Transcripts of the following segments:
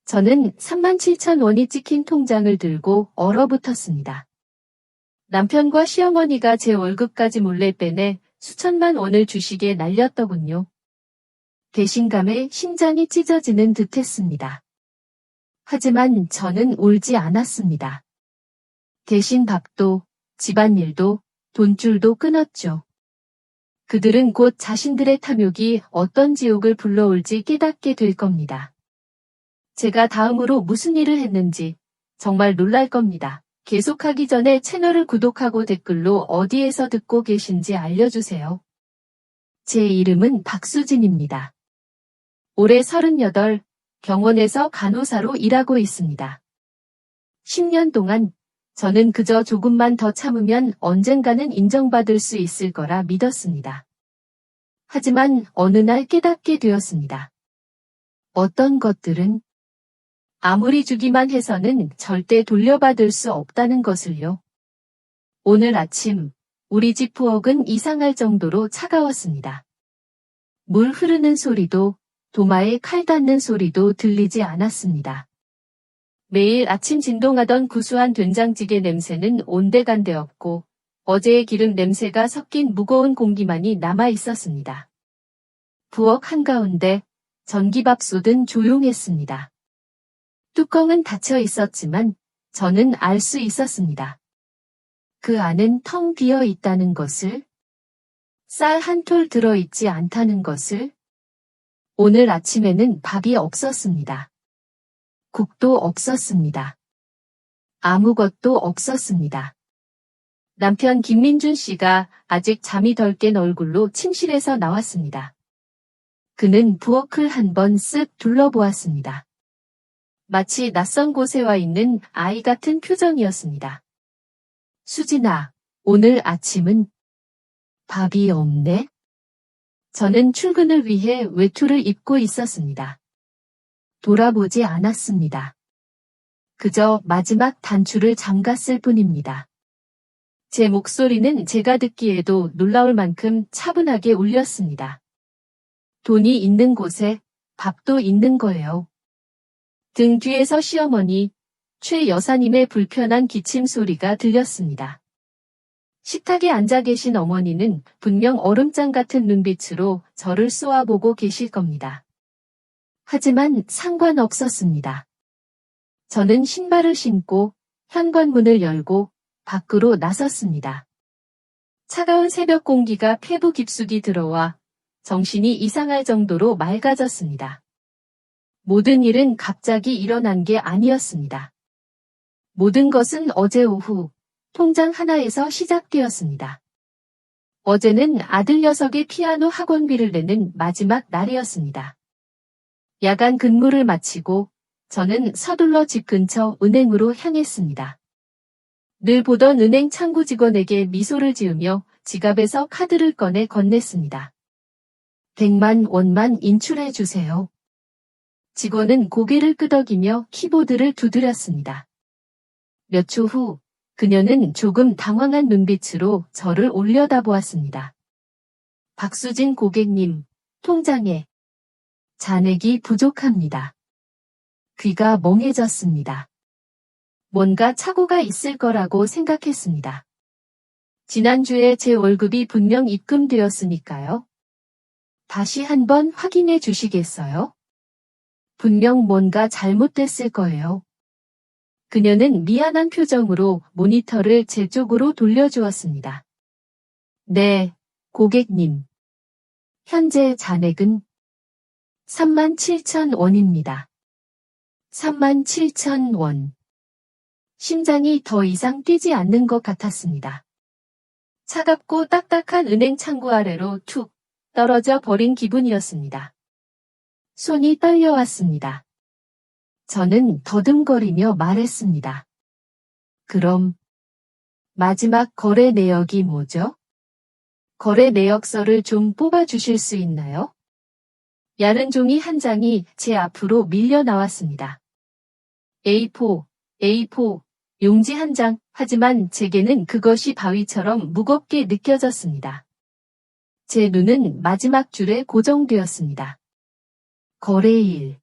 저는 37,000원이 찍힌 통장을 들고 얼어붙었습니다. 남편과 시어머니가 제 월급까지 몰래 빼내 수천만 원을 주식에 날렸더군요. 배신감에 심장이 찢어지는 듯했습니다. 하지만 저는 울지 않았습니다. 대신 밥도, 집안일도, 돈줄도 끊었죠. 그들은 곧 자신들의 탐욕이 어떤 지옥을 불러올지 깨닫게 될 겁니다. 제가 다음으로 무슨 일을 했는지 정말 놀랄 겁니다. 계속하기 전에 채널을 구독하고 댓글로 어디에서 듣고 계신지 알려주세요. 제 이름은 박수진입니다. 올해 38, 병원에서 간호사로 일하고 있습니다. 10년 동안 저는 그저 조금만 더 참으면 언젠가는 인정받을 수 있을 거라 믿었습니다. 하지만 어느 날 깨닫게 되었습니다. 어떤 것들은 아무리 주기만 해서는 절대 돌려받을 수 없다는 것을요. 오늘 아침 우리 집 부엌은 이상할 정도로 차가웠습니다. 물 흐르는 소리도 도마에 칼 닿는 소리도 들리지 않았습니다. 매일 아침 진동하던 구수한 된장찌개 냄새는 온데간데 없고 어제의 기름 냄새가 섞인 무거운 공기만이 남아 있었습니다. 부엌 한가운데 전기밥솥은 조용했습니다. 뚜껑은 닫혀 있었지만 저는 알 수 있었습니다. 그 안은 텅 비어 있다는 것을, 쌀 한 톨 들어있지 않다는 것을. 오늘 아침에는 밥이 없었습니다. 국도 없었습니다. 아무것도 없었습니다. 남편 김민준 씨가 아직 잠이 덜 깬 얼굴로 침실에서 나왔습니다. 그는 부엌을 한번 쓱 둘러보았습니다. 마치 낯선 곳에 와 있는 아이 같은 표정이었습니다. 수진아, 오늘 아침은 밥이 없네? 저는 출근을 위해 외투를 입고 있었습니다. 돌아보지 않았습니다. 그저 마지막 단추를 잠갔을 뿐입니다. 제 목소리는 제가 듣기에도 놀라울 만큼 차분하게 울렸습니다. 돈이 있는 곳에 밥도 있는 거예요. 등 뒤에서 시어머니, 최 여사님의 불편한 기침 소리가 들렸습니다. 식탁에 앉아 계신 어머니는 분명 얼음장 같은 눈빛으로 저를 쏘아보고 계실 겁니다. 하지만 상관없었습니다. 저는 신발을 신고 현관문을 열고 밖으로 나섰습니다. 차가운 새벽 공기가 폐부 깊숙이 들어와 정신이 이상할 정도로 맑아졌습니다. 모든 일은 갑자기 일어난 게 아니었습니다. 모든 것은 어제 오후 통장 하나에서 시작되었습니다. 어제는 아들 녀석의 피아노 학원비를 내는 마지막 날이었습니다. 야간 근무를 마치고 저는 서둘러 집 근처 은행으로 향했습니다. 늘 보던 은행 창구 직원에게 미소를 지으며 지갑에서 카드를 꺼내 건넸습니다. 100만 원만 인출해 주세요. 직원은 고개를 끄덕이며 키보드를 두드렸습니다. 몇 초 후 그녀는 조금 당황한 눈빛으로 저를 올려다보았습니다. 박수진 고객님, 통장에 잔액이 부족합니다. 귀가 멍해졌습니다. 뭔가 착오가 있을 거라고 생각했습니다. 지난주에 제 월급이 분명 입금되었으니까요. 다시 한번 확인해 주시겠어요? 분명 뭔가 잘못됐을 거예요. 그녀는 미안한 표정으로 모니터를 제 쪽으로 돌려주었습니다. 네, 고객님. 현재 잔액은 37,000원입니다. 37,000원. 심장이 더 이상 뛰지 않는 것 같았습니다. 차갑고 딱딱한 은행 창구 아래로 툭 떨어져 버린 기분이었습니다. 손이 떨려왔습니다. 저는 더듬거리며 말했습니다. 그럼 마지막 거래 내역이 뭐죠? 거래 내역서를 좀 뽑아주실 수 있나요? 야른 종이 한 장이 제 앞으로 밀려 나왔습니다. A4, 용지 한 장, 하지만 제게는 그것이 바위처럼 무겁게 느껴졌습니다. 제 눈은 마지막 줄에 고정되었습니다. 거래일.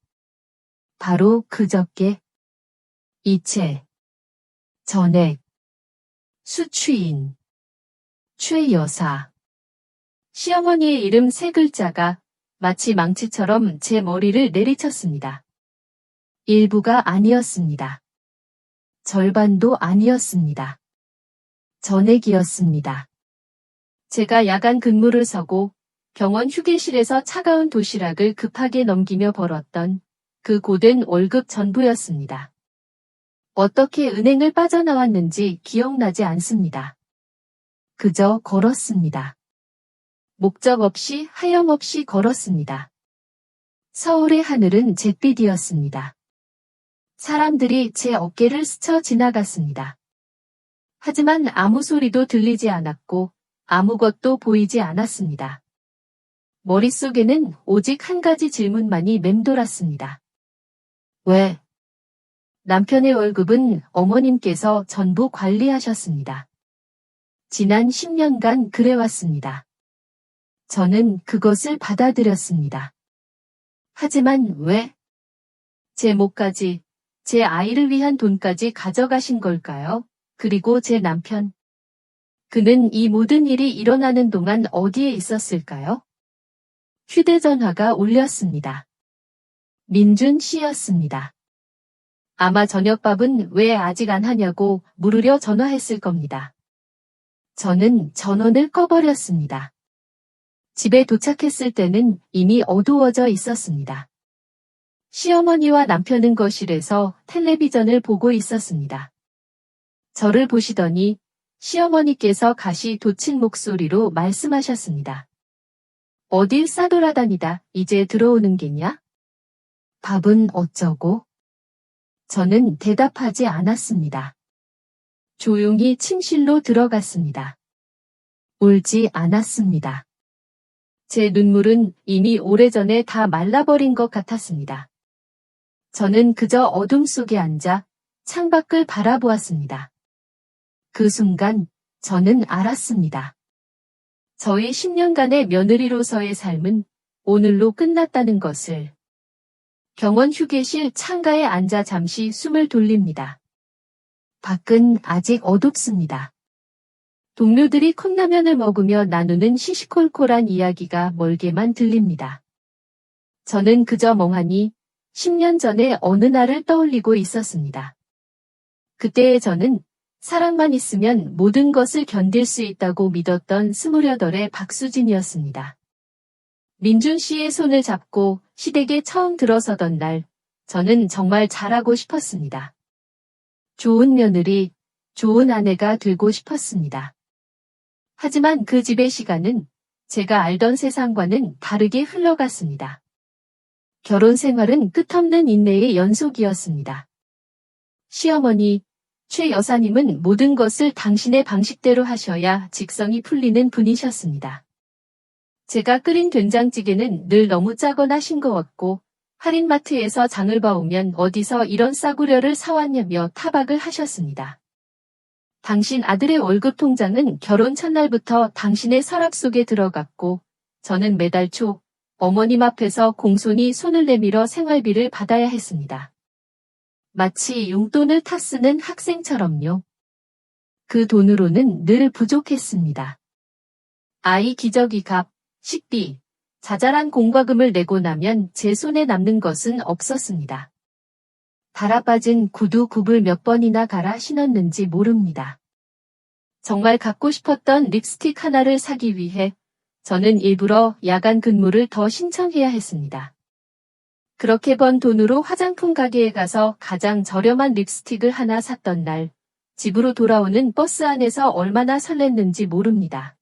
바로 그저께 이채, 전액, 수취인, 최 여사. 시어머니의 이름 세 글자가 마치 망치처럼 제 머리를 내리쳤습니다. 일부가 아니었습니다. 절반도 아니었습니다. 전액이었습니다. 제가 야간 근무를 서고 병원 휴게실에서 차가운 도시락을 급하게 넘기며 벌었던 그 고된 월급 전부였습니다. 어떻게 은행을 빠져나왔는지 기억나지 않습니다. 그저 걸었습니다. 목적 없이 하염없이 걸었습니다. 서울의 하늘은 잿빛이었습니다. 사람들이 제 어깨를 스쳐 지나갔습니다. 하지만 아무 소리도 들리지 않았고 아무것도 보이지 않았습니다. 머릿속에는 오직 한 가지 질문만이 맴돌았습니다. 왜? 남편의 월급은 어머님께서 전부 관리하셨습니다. 지난 10년간 그래왔습니다. 저는 그것을 받아들였습니다. 하지만 왜? 제 몫까지, 제 아이를 위한 돈까지 가져가신 걸까요? 그리고 제 남편. 그는 이 모든 일이 일어나는 동안 어디에 있었을까요? 휴대전화가 울렸습니다. 민준 씨였습니다. 아마 저녁밥은 왜 아직 안 하냐고 물으려 전화했을 겁니다. 저는 전원을 꺼버렸습니다. 집에 도착했을 때는 이미 어두워져 있었습니다. 시어머니와 남편은 거실에서 텔레비전을 보고 있었습니다. 저를 보시더니 시어머니께서 가시 돋친 목소리로 말씀하셨습니다. 어딜 싸돌아다니다 이제 들어오는 게냐? 밥은 어쩌고? 저는 대답하지 않았습니다. 조용히 침실로 들어갔습니다. 울지 않았습니다. 제 눈물은 이미 오래전에 다 말라버린 것 같았습니다. 저는 그저 어둠 속에 앉아 창밖을 바라보았습니다. 그 순간 저는 알았습니다. 저의 10년간의 며느리로서의 삶은 오늘로 끝났다는 것을. 병원 휴게실 창가에 앉아 잠시 숨을 돌립니다. 밖은 아직 어둡습니다. 동료들이 컵라면을 먹으며 나누는 시시콜콜한 이야기가 멀게만 들립니다. 저는 그저 멍하니 10년 전의 어느 날을 떠올리고 있었습니다. 그때의 저는 사랑만 있으면 모든 것을 견딜 수 있다고 믿었던 28의 박수진이었습니다. 민준 씨의 손을 잡고 시댁에 처음 들어서던 날, 저는 정말 잘하고 싶었습니다. 좋은 며느리, 좋은 아내가 되고 싶었습니다. 하지만 그 집의 시간은 제가 알던 세상과는 다르게 흘러갔습니다. 결혼 생활은 끝없는 인내의 연속이었습니다. 시어머니, 최 여사님은 모든 것을 당신의 방식대로 하셔야 직성이 풀리는 분이셨습니다. 제가 끓인 된장찌개는 늘 너무 짜거나 싱거웠고 할인마트에서 장을 봐오면 어디서 이런 싸구려를 사왔냐며 타박을 하셨습니다. 당신 아들의 월급 통장은 결혼 첫날부터 당신의 서랍 속에 들어갔고 저는 매달 초 어머님 앞에서 공손히 손을 내밀어 생활비를 받아야 했습니다. 마치 용돈을 타쓰는 학생처럼요. 그 돈으로는 늘 부족했습니다. 아이 기저귀 값, 식비, 자잘한 공과금을 내고 나면 제 손에 남는 것은 없었습니다. 달아빠진 구두 굽을 몇 번이나 갈아 신었는지 모릅니다. 정말 갖고 싶었던 립스틱 하나를 사기 위해 저는 일부러 야간 근무를 더 신청해야 했습니다. 그렇게 번 돈으로 화장품 가게에 가서 가장 저렴한 립스틱을 하나 샀던 날, 집으로 돌아오는 버스 안에서 얼마나 설렜는지 모릅니다.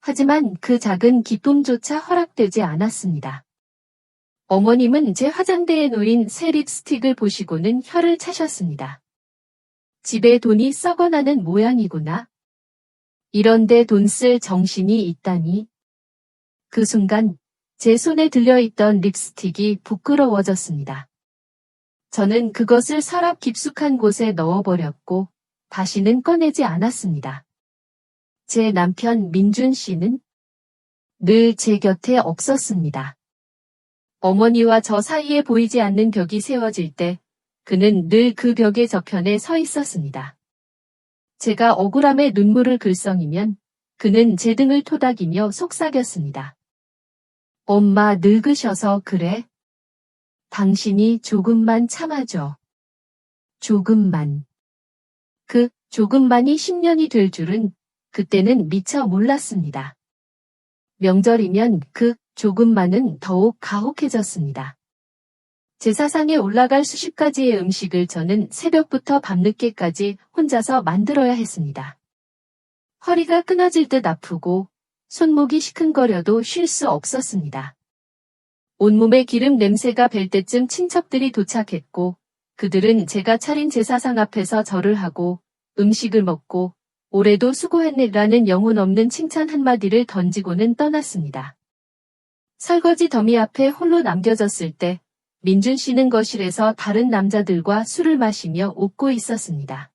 하지만 그 작은 기쁨조차 허락되지 않았습니다. 어머님은 제 화장대에 놓인 새 립스틱을 보시고는 혀를 차셨습니다. 집에 돈이 썩어나는 모양이구나. 이런데 돈 쓸 정신이 있다니. 그 순간 제 손에 들려있던 립스틱이 부끄러워졌습니다. 저는 그것을 서랍 깊숙한 곳에 넣어버렸고 다시는 꺼내지 않았습니다. 제 남편 민준 씨는 늘 제 곁에 없었습니다. 어머니와 저 사이에 보이지 않는 벽이 세워질 때 그는 늘 그 벽의 저편에 서 있었습니다. 제가 억울함에 눈물을 글썽이면 그는 제 등을 토닥이며 속삭였습니다. 엄마 늙으셔서 그래? 당신이 조금만 참아줘. 조금만. 그 조금만이 10년이 될 줄은 그때는 미처 몰랐습니다. 명절이면 그 조금만은 더욱 가혹해졌습니다. 제사상에 올라갈 수십 가지의 음식을 저는 새벽부터 밤늦게까지 혼자서 만들어야 했습니다. 허리가 끊어질 듯 아프고 손목이 시큰거려도 쉴 수 없었습니다. 온몸에 기름 냄새가 벨 때쯤 친척들이 도착했고 그들은 제가 차린 제사상 앞에서 절을 하고 음식을 먹고 올해도 수고했네라는 영혼 없는 칭찬 한마디를 던지고는 떠났습니다. 설거지 더미 앞에 홀로 남겨졌을 때 민준 씨는 거실에서 다른 남자들과 술을 마시며 웃고 있었습니다.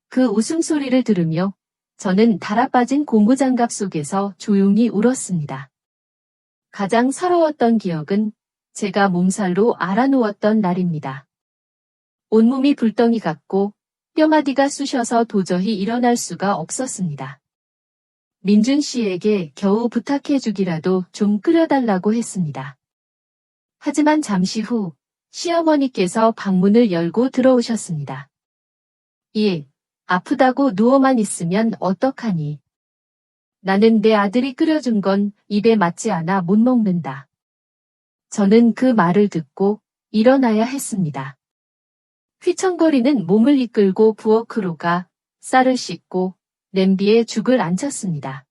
그 웃음소리를 들으며 저는 달아빠진 고무장갑 속에서 조용히 울었습니다. 가장 서러웠던 기억은 제가 몸살로 알아누웠던 날입니다. 온몸이 불덩이 같고 뼈마디가 쑤셔서 도저히 일어날 수가 없었습니다. 민준 씨에게 겨우 부탁해주기라도 좀 끓여달라고 했습니다. 하지만 잠시 후 시어머니께서 방문을 열고 들어오셨습니다. 예, 아프다고 누워만 있으면 어떡하니. 나는 내 아들이 끓여준 건 입에 맞지 않아 못 먹는다. 저는 그 말을 듣고 일어나야 했습니다. 휘청거리는 몸을 이끌고 부엌으로 가 쌀을 씻고 냄비에 죽을 안쳤습니다.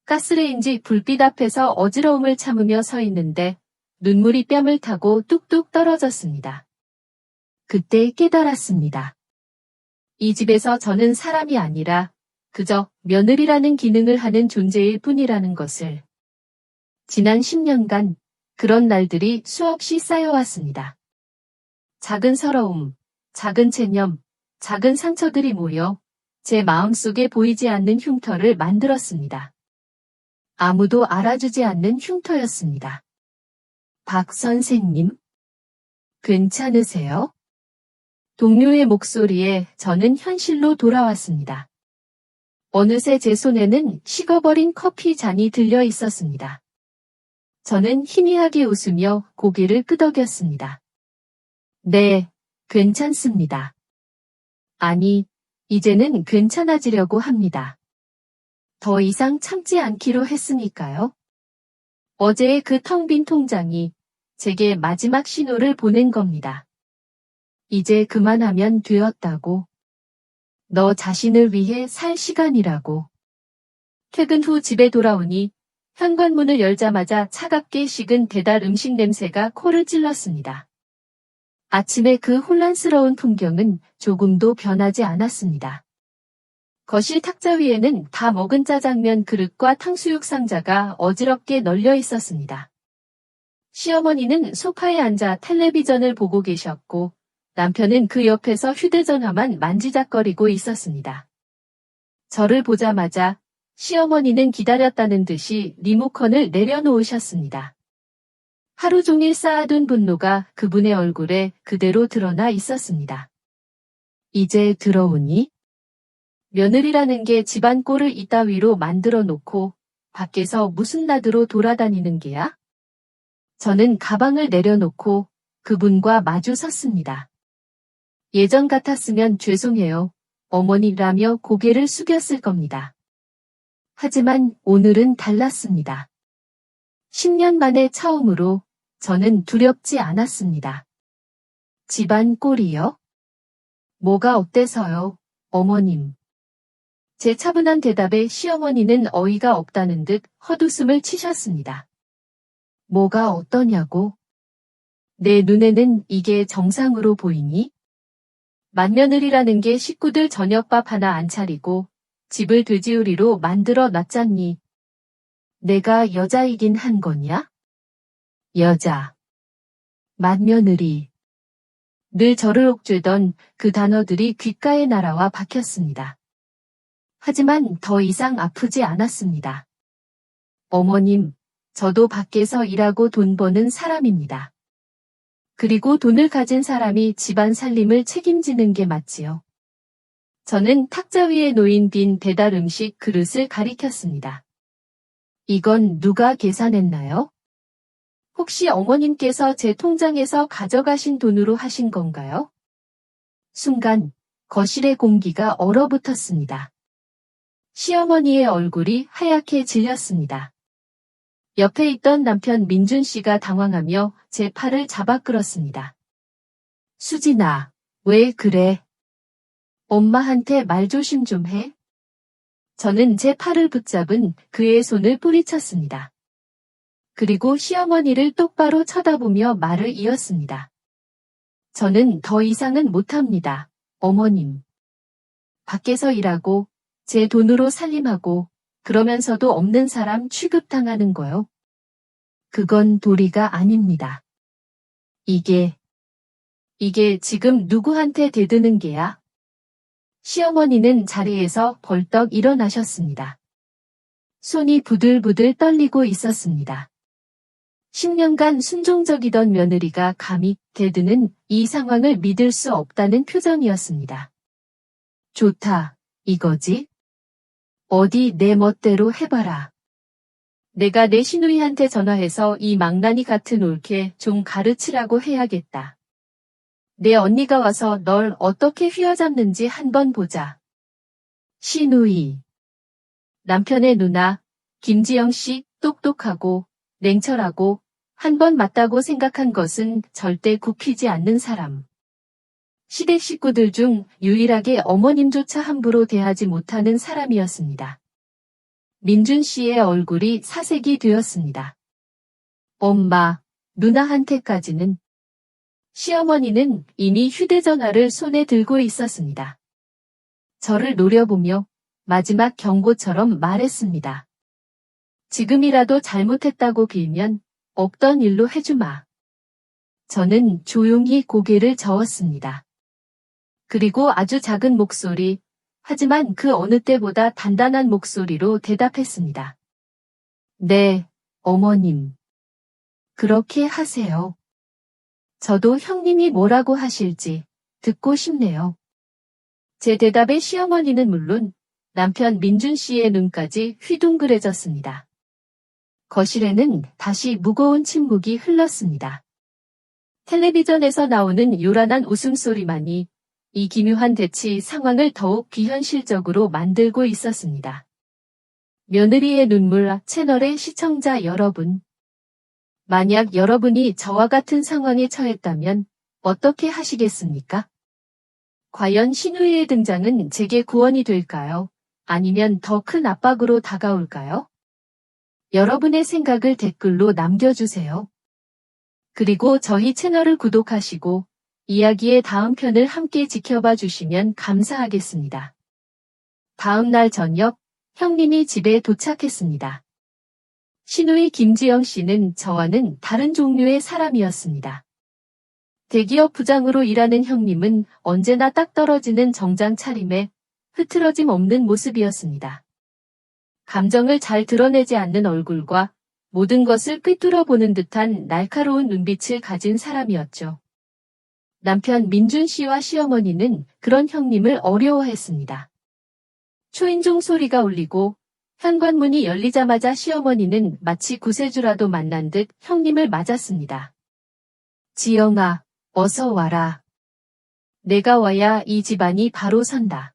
가스레인지 불빛 앞에서 어지러움을 참으며 서 있는데 눈물이 뺨을 타고 뚝뚝 떨어졌습니다. 그때 깨달았습니다. 이 집에서 저는 사람이 아니라 그저 며느리라는 기능을 하는 존재일 뿐이라는 것을. 지난 10년간 그런 날들이 수없이 쌓여왔습니다. 작은 서러움, 작은 체념, 작은 상처들이 모여 제 마음속에 보이지 않는 흉터를 만들었습니다. 아무도 알아주지 않는 흉터였습니다. 박 선생님, 괜찮으세요? 동료의 목소리에 저는 현실로 돌아왔습니다. 어느새 제 손에는 식어버린 커피 잔이 들려 있었습니다. 저는 희미하게 웃으며 고개를 끄덕였습니다. 네, 괜찮습니다. 아니, 이제는 괜찮아지려고 합니다. 더 이상 참지 않기로 했으니까요. 어제의 그 텅 빈 통장이 제게 마지막 신호를 보낸 겁니다. 이제 그만하면 되었다고. 너 자신을 위해 살 시간이라고. 퇴근 후 집에 돌아오니 현관문을 열자마자 차갑게 식은 배달 음식 냄새가 코를 찔렀습니다. 아침의 그 혼란스러운 풍경은 조금도 변하지 않았습니다. 거실 탁자 위에는 다 먹은 짜장면 그릇과 탕수육 상자가 어지럽게 널려 있었습니다. 시어머니는 소파에 앉아 텔레비전을 보고 계셨고 남편은 그 옆에서 휴대전화만 만지작거리고 있었습니다. 저를 보자마자 시어머니는 기다렸다는 듯이 리모컨을 내려놓으셨습니다. 하루 종일 쌓아둔 분노가 그분의 얼굴에 그대로 드러나 있었습니다. 이제 들어오니? 며느리라는 게 집안 꼴을 이따위로 만들어 놓고 밖에서 무슨 나드로 돌아다니는 게야? 저는 가방을 내려놓고 그분과 마주 섰습니다. 예전 같았으면 죄송해요, 어머니라며 고개를 숙였을 겁니다. 하지만 오늘은 달랐습니다. 10년 만에 처음으로 저는 두렵지 않았습니다. 집안 꼴이요? 뭐가 어때서요, 어머님? 제 차분한 대답에 시어머니는 어이가 없다는 듯 헛웃음을 치셨습니다. 뭐가 어떠냐고? 내 눈에는 이게 정상으로 보이니? 맏며느리라는 게 식구들 저녁밥 하나 안 차리고 집을 돼지우리로 만들어 놨잖니. 내가 여자이긴 한 거냐? 여자. 맏며느리. 늘 저를 옥죄던 그 단어들이 귓가에 날아와 박혔습니다. 하지만 더 이상 아프지 않았습니다. 어머님, 저도 밖에서 일하고 돈 버는 사람입니다. 그리고 돈을 가진 사람이 집안 살림을 책임지는 게 맞지요. 저는 탁자 위에 놓인 빈 배달 음식 그릇을 가리켰습니다. 이건 누가 계산했나요? 혹시 어머님께서 제 통장에서 가져가신 돈으로 하신 건가요? 순간 거실의 공기가 얼어붙었습니다. 시어머니의 얼굴이 하얗게 질렸습니다. 옆에 있던 남편 민준 씨가 당황하며 제 팔을 잡아 끌었습니다. 수진아, 왜 그래? 엄마한테 말 조심 좀 해. 저는 제 팔을 붙잡은 그의 손을 뿌리쳤습니다. 그리고 시어머니를 똑바로 쳐다보며 말을 이었습니다. 저는 더 이상은 못합니다, 어머님. 밖에서 일하고 제 돈으로 살림하고 그러면서도 없는 사람 취급당하는 거요. 그건 도리가 아닙니다. 이게 지금 누구한테 대드는 게야? 시어머니는 자리에서 벌떡 일어나셨습니다. 손이 부들부들 떨리고 있었습니다. 10년간 순종적이던 며느리가 감히 대드는 이 상황을 믿을 수 없다는 표정이었습니다. 좋다, 이거지? 어디 내 멋대로 해봐라. 내가 내 시누이한테 전화해서 이 망나니 같은 올케 좀 가르치라고 해야겠다. 내 언니가 와서 널 어떻게 휘어잡는지 한번 보자. 시누이. 남편의 누나, 김지영 씨, 똑똑하고, 냉철하고, 한 번 맞다고 생각한 것은 절대 굽히지 않는 사람. 시댁 식구들 중 유일하게 어머님조차 함부로 대하지 못하는 사람이었습니다. 민준 씨의 얼굴이 사색이 되었습니다. 엄마, 누나한테까지는. 시어머니는 이미 휴대전화를 손에 들고 있었습니다. 저를 노려보며 마지막 경고처럼 말했습니다. 지금이라도 잘못했다고 빌면 없던 일로 해주마. 저는 조용히 고개를 저었습니다. 그리고 아주 작은 목소리, 하지만 그 어느 때보다 단단한 목소리로 대답했습니다. 네, 어머님. 그렇게 하세요. 저도 형님이 뭐라고 하실지 듣고 싶네요. 제 대답에 시어머니는 물론 남편 민준 씨의 눈까지 휘둥그레졌습니다. 거실에는 다시 무거운 침묵이 흘렀습니다. 텔레비전에서 나오는 요란한 웃음소리만이 이 기묘한 대치 상황을 더욱 비현실적으로 만들고 있었습니다. 며느리의 눈물 채널의 시청자 여러분. 만약 여러분이 저와 같은 상황에 처했다면 어떻게 하시겠습니까? 과연 시누이의 등장은 제게 구원이 될까요? 아니면 더 큰 압박으로 다가올까요? 여러분의 생각을 댓글로 남겨주세요. 그리고 저희 채널을 구독하시고 이야기의 다음 편을 함께 지켜봐 주시면 감사하겠습니다. 다음 날 저녁, 형님이 집에 도착했습니다. 시누이 김지영 씨는 저와는 다른 종류의 사람이었습니다. 대기업 부장으로 일하는 형님은 언제나 딱 떨어지는 정장 차림에 흐트러짐 없는 모습이었습니다. 감정을 잘 드러내지 않는 얼굴과 모든 것을 꿰뚫어 보는 듯한 날카로운 눈빛을 가진 사람이었죠. 남편 민준 씨와 시어머니는 그런 형님을 어려워했습니다. 초인종 소리가 울리고 현관문이 열리자마자 시어머니는 마치 구세주라도 만난 듯 형님을 맞았습니다. 지영아, 어서 와라. 내가 와야 이 집안이 바로 선다.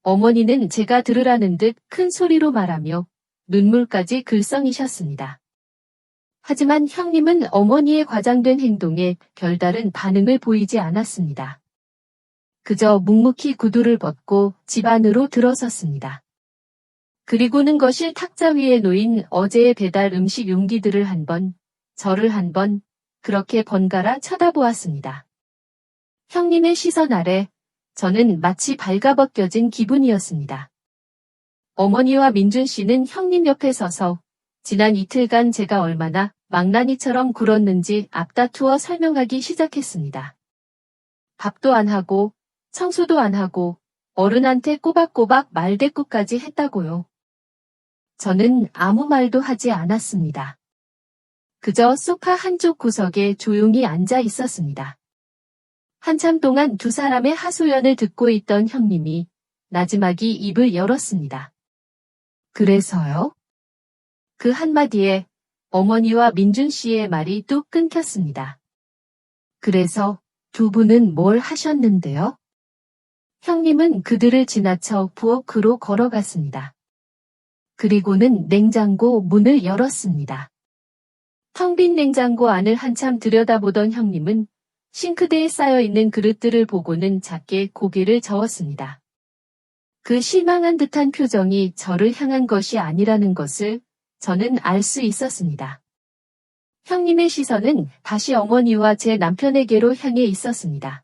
어머니는 제가 들으라는 듯 큰 소리로 말하며 눈물까지 글썽이셨습니다. 하지만 형님은 어머니의 과장된 행동에 별다른 반응을 보이지 않았습니다. 그저 묵묵히 구두를 벗고 집 안으로 들어섰습니다. 그리고는 거실 탁자 위에 놓인 어제의 배달 음식 용기들을 한 번, 저를 한 번, 그렇게 번갈아 쳐다보았습니다. 형님의 시선 아래 저는 마치 발가벗겨진 기분이었습니다. 어머니와 민준 씨는 형님 옆에 서서 지난 이틀간 제가 얼마나 망나니처럼 굴었는지 앞다투어 설명하기 시작했습니다. 밥도 안 하고 청소도 안 하고 어른한테 꼬박꼬박 말대꾸까지 했다고요. 저는 아무 말도 하지 않았습니다. 그저 소파 한쪽 구석에 조용히 앉아 있었습니다. 한참 동안 두 사람의 하소연을 듣고 있던 형님이 나지막이 입을 열었습니다. 그래서요? 그 한마디에 어머니와 민준 씨의 말이 뚝 끊겼습니다. 그래서 두 분은 뭘 하셨는데요? 형님은 그들을 지나쳐 부엌으로 걸어갔습니다. 그리고는 냉장고 문을 열었습니다. 텅 빈 냉장고 안을 한참 들여다보던 형님은 싱크대에 쌓여있는 그릇들을 보고는 작게 고개를 저었습니다. 그 실망한 듯한 표정이 저를 향한 것이 아니라는 것을 저는 알 수 있었습니다. 형님의 시선은 다시 어머니와 제 남편에게로 향해 있었습니다.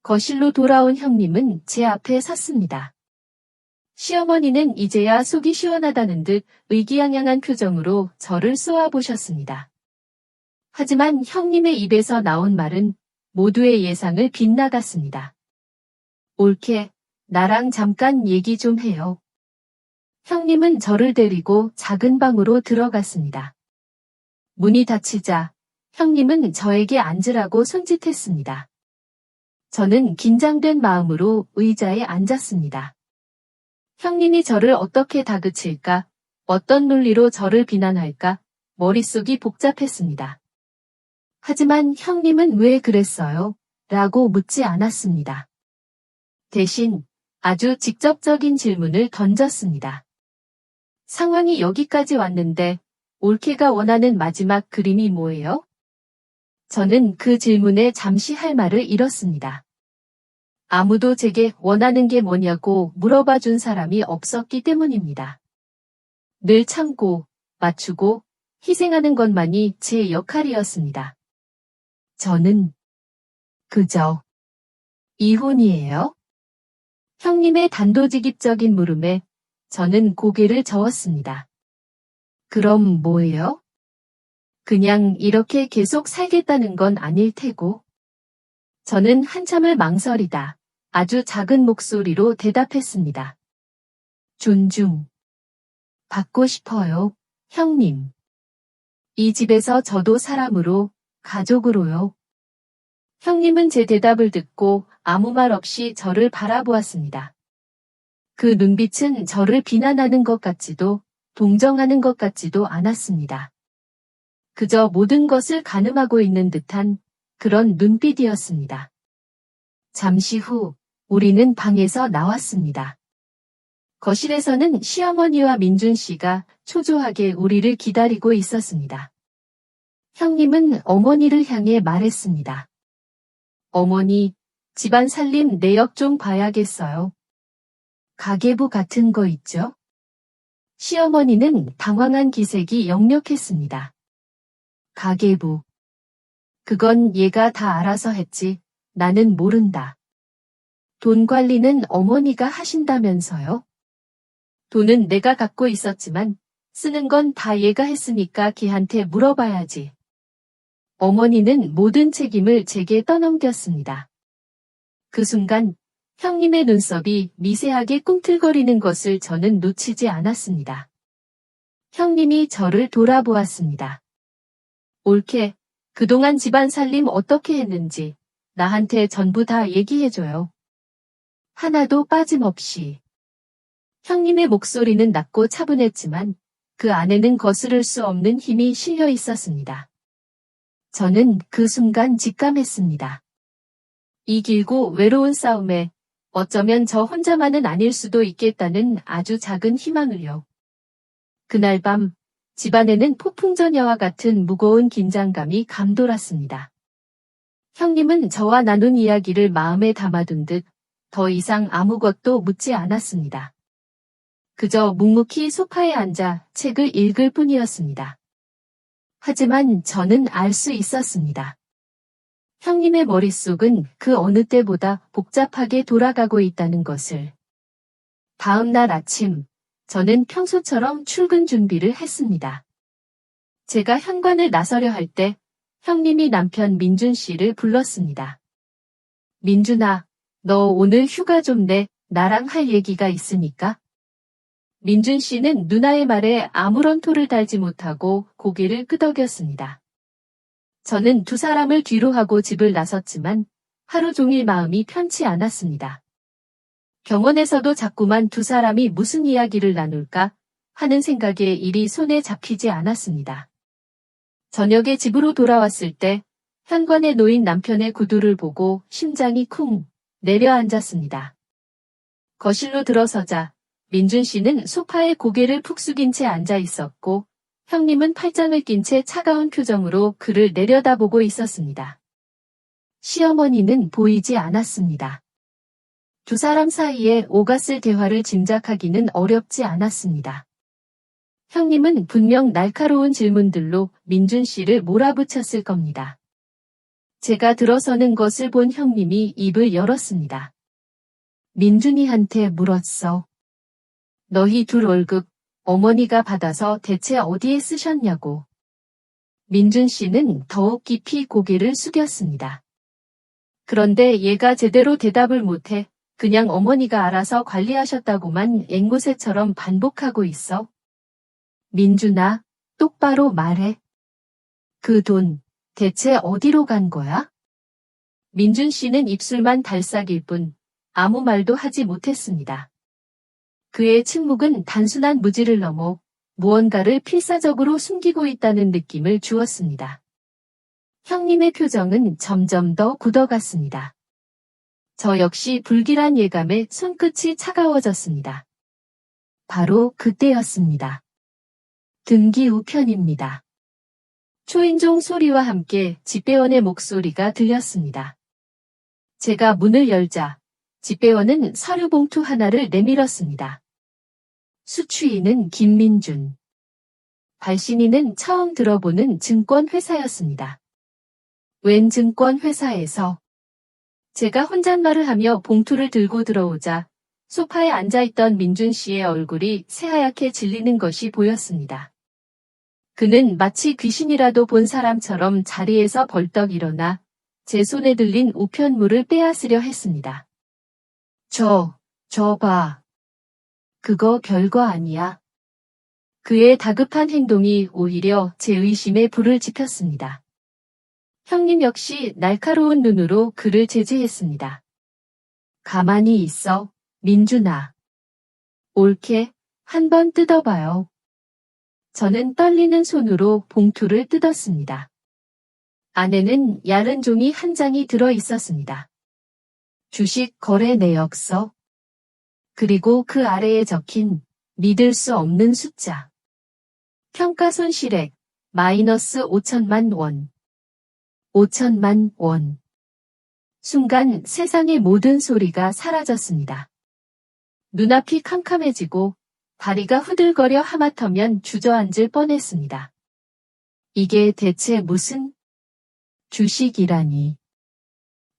거실로 돌아온 형님은 제 앞에 섰습니다. 시어머니는 이제야 속이 시원하다는 듯 의기양양한 표정으로 저를 쏘아보셨습니다. 하지만 형님의 입에서 나온 말은 모두의 예상을 빗나갔습니다. 올케, 나랑 잠깐 얘기 좀 해요. 형님은 저를 데리고 작은 방으로 들어갔습니다. 문이 닫히자 형님은 저에게 앉으라고 손짓했습니다. 저는 긴장된 마음으로 의자에 앉았습니다. 형님이 저를 어떻게 다그칠까, 어떤 논리로 저를 비난할까, 머릿속이 복잡했습니다. 하지만 형님은 왜 그랬어요? 라고 묻지 않았습니다. 대신 아주 직접적인 질문을 던졌습니다. 상황이 여기까지 왔는데 올케가 원하는 마지막 그림이 뭐예요? 저는 그 질문에 잠시 할 말을 잃었습니다. 아무도 제게 원하는 게 뭐냐고 물어봐 준 사람이 없었기 때문입니다. 늘 참고, 맞추고, 희생하는 것만이 제 역할이었습니다. 저는 그저 이혼이에요? 형님의 단도직입적인 물음에 저는 고개를 저었습니다. 그럼 뭐예요? 그냥 이렇게 계속 살겠다는 건 아닐 테고. 저는 한참을 망설이다 아주 작은 목소리로 대답했습니다. 존중. 받고 싶어요, 형님. 이 집에서 저도 사람으로, 가족으로요. 형님은 제 대답을 듣고 아무 말 없이 저를 바라보았습니다. 그 눈빛은 저를 비난하는 것 같지도 동정하는 것 같지도 않았습니다. 그저 모든 것을 가늠하고 있는 듯한 그런 눈빛이었습니다. 잠시 후 우리는 방에서 나왔습니다. 거실에서는 시어머니와 민준 씨가 초조하게 우리를 기다리고 있었습니다. 형님은 어머니를 향해 말했습니다. 어머니, 집안 살림 내역 좀 봐야겠어요. 가계부 같은 거 있죠? 시어머니는 당황한 기색이 역력했습니다. 가계부. 그건 얘가 다 알아서 했지. 나는 모른다. 돈 관리는 어머니가 하신다면서요? 돈은 내가 갖고 있었지만 쓰는 건 다 얘가 했으니까 걔한테 물어봐야지. 어머니는 모든 책임을 제게 떠넘겼습니다. 그 순간 형님의 눈썹이 미세하게 꿈틀거리는 것을 저는 놓치지 않았습니다. 형님이 저를 돌아보았습니다. 올케, 그동안 집안 살림 어떻게 했는지 나한테 전부 다 얘기해줘요. 하나도 빠짐없이. 형님의 목소리는 낮고 차분했지만 그 안에는 거스를 수 없는 힘이 실려 있었습니다. 저는 그 순간 직감했습니다. 이 길고 외로운 싸움에 어쩌면 저 혼자만은 아닐 수도 있겠다는 아주 작은 희망을요. 그날 밤 집안에는 폭풍전야와 같은 무거운 긴장감이 감돌았습니다. 형님은 저와 나눈 이야기를 마음에 담아둔 듯 더 이상 아무것도 묻지 않았습니다. 그저 묵묵히 소파에 앉아 책을 읽을 뿐이었습니다. 하지만 저는 알 수 있었습니다. 형님의 머릿속은 그 어느 때보다 복잡하게 돌아가고 있다는 것을. 다음 날 아침, 저는 평소처럼 출근 준비를 했습니다. 제가 현관을 나서려 할 때 형님이 남편 민준 씨를 불렀습니다. 민준아, 너 오늘 휴가 좀 내. 나랑 할 얘기가 있으니까. 민준 씨는 누나의 말에 아무런 토를 달지 못하고 고개를 끄덕였습니다. 저는 두 사람을 뒤로 하고 집을 나섰지만 하루 종일 마음이 편치 않았습니다. 병원에서도 자꾸만 두 사람이 무슨 이야기를 나눌까 하는 생각에 일이 손에 잡히지 않았습니다. 저녁에 집으로 돌아왔을 때 현관에 놓인 남편의 구두를 보고 심장이 쿵 내려앉았습니다. 거실로 들어서자 민준 씨는 소파에 고개를 푹 숙인 채 앉아 있었고 형님은 팔짱을 낀 채 차가운 표정으로 그를 내려다보고 있었습니다. 시어머니는 보이지 않았습니다. 두 사람 사이에 오갔을 대화를 짐작하기는 어렵지 않았습니다. 형님은 분명 날카로운 질문들로 민준 씨를 몰아붙였을 겁니다. 제가 들어서는 것을 본 형님이 입을 열었습니다. 민준이한테 물었어. 너희 둘 월급 어머니가 받아서 대체 어디에 쓰셨냐고. 민준 씨는 더욱 깊이 고개를 숙였습니다. 그런데 얘가 제대로 대답을 못해 그냥 어머니가 알아서 관리하셨다고만 앵무새처럼 반복하고 있어. 민준아, 똑바로 말해. 그 돈 대체 어디로 간 거야? 민준 씨는 입술만 달싹일 뿐 아무 말도 하지 못했습니다. 그의 침묵은 단순한 무지를 넘어 무언가를 필사적으로 숨기고 있다는 느낌을 주었습니다. 형님의 표정은 점점 더 굳어갔습니다. 저 역시 불길한 예감에 손끝이 차가워졌습니다. 바로 그때였습니다. 등기 우편입니다. 초인종 소리와 함께 집배원의 목소리가 들렸습니다. 제가 문을 열자 집배원은 서류 봉투 하나를 내밀었습니다. 수취인은 김민준. 발신인은 처음 들어보는 증권회사였습니다. 웬 증권회사에서? 제가 혼잣말을 하며 봉투를 들고 들어오자 소파에 앉아있던 민준 씨의 얼굴이 새하얗게 질리는 것이 보였습니다. 그는 마치 귀신이라도 본 사람처럼 자리에서 벌떡 일어나 제 손에 들린 우편물을 빼앗으려 했습니다. 저 봐. 그거 별거 아니야. 그의 다급한 행동이 오히려 제 의심에 불을 지폈습니다. 형님 역시 날카로운 눈으로 그를 제지했습니다. 가만히 있어, 민준아. 옳게 한번 뜯어봐요. 저는 떨리는 손으로 봉투를 뜯었습니다. 안에는 얇은 종이 한 장이 들어 있었습니다. 주식 거래 내역서. 그리고 그 아래에 적힌 믿을 수 없는 숫자. 평가 손실액 마이너스 5천만 원. 5천만 원. 순간 세상의 모든 소리가 사라졌습니다. 눈앞이 캄캄해지고 다리가 후들거려 하마터면 주저앉을 뻔했습니다. 이게 대체 무슨 주식이라니.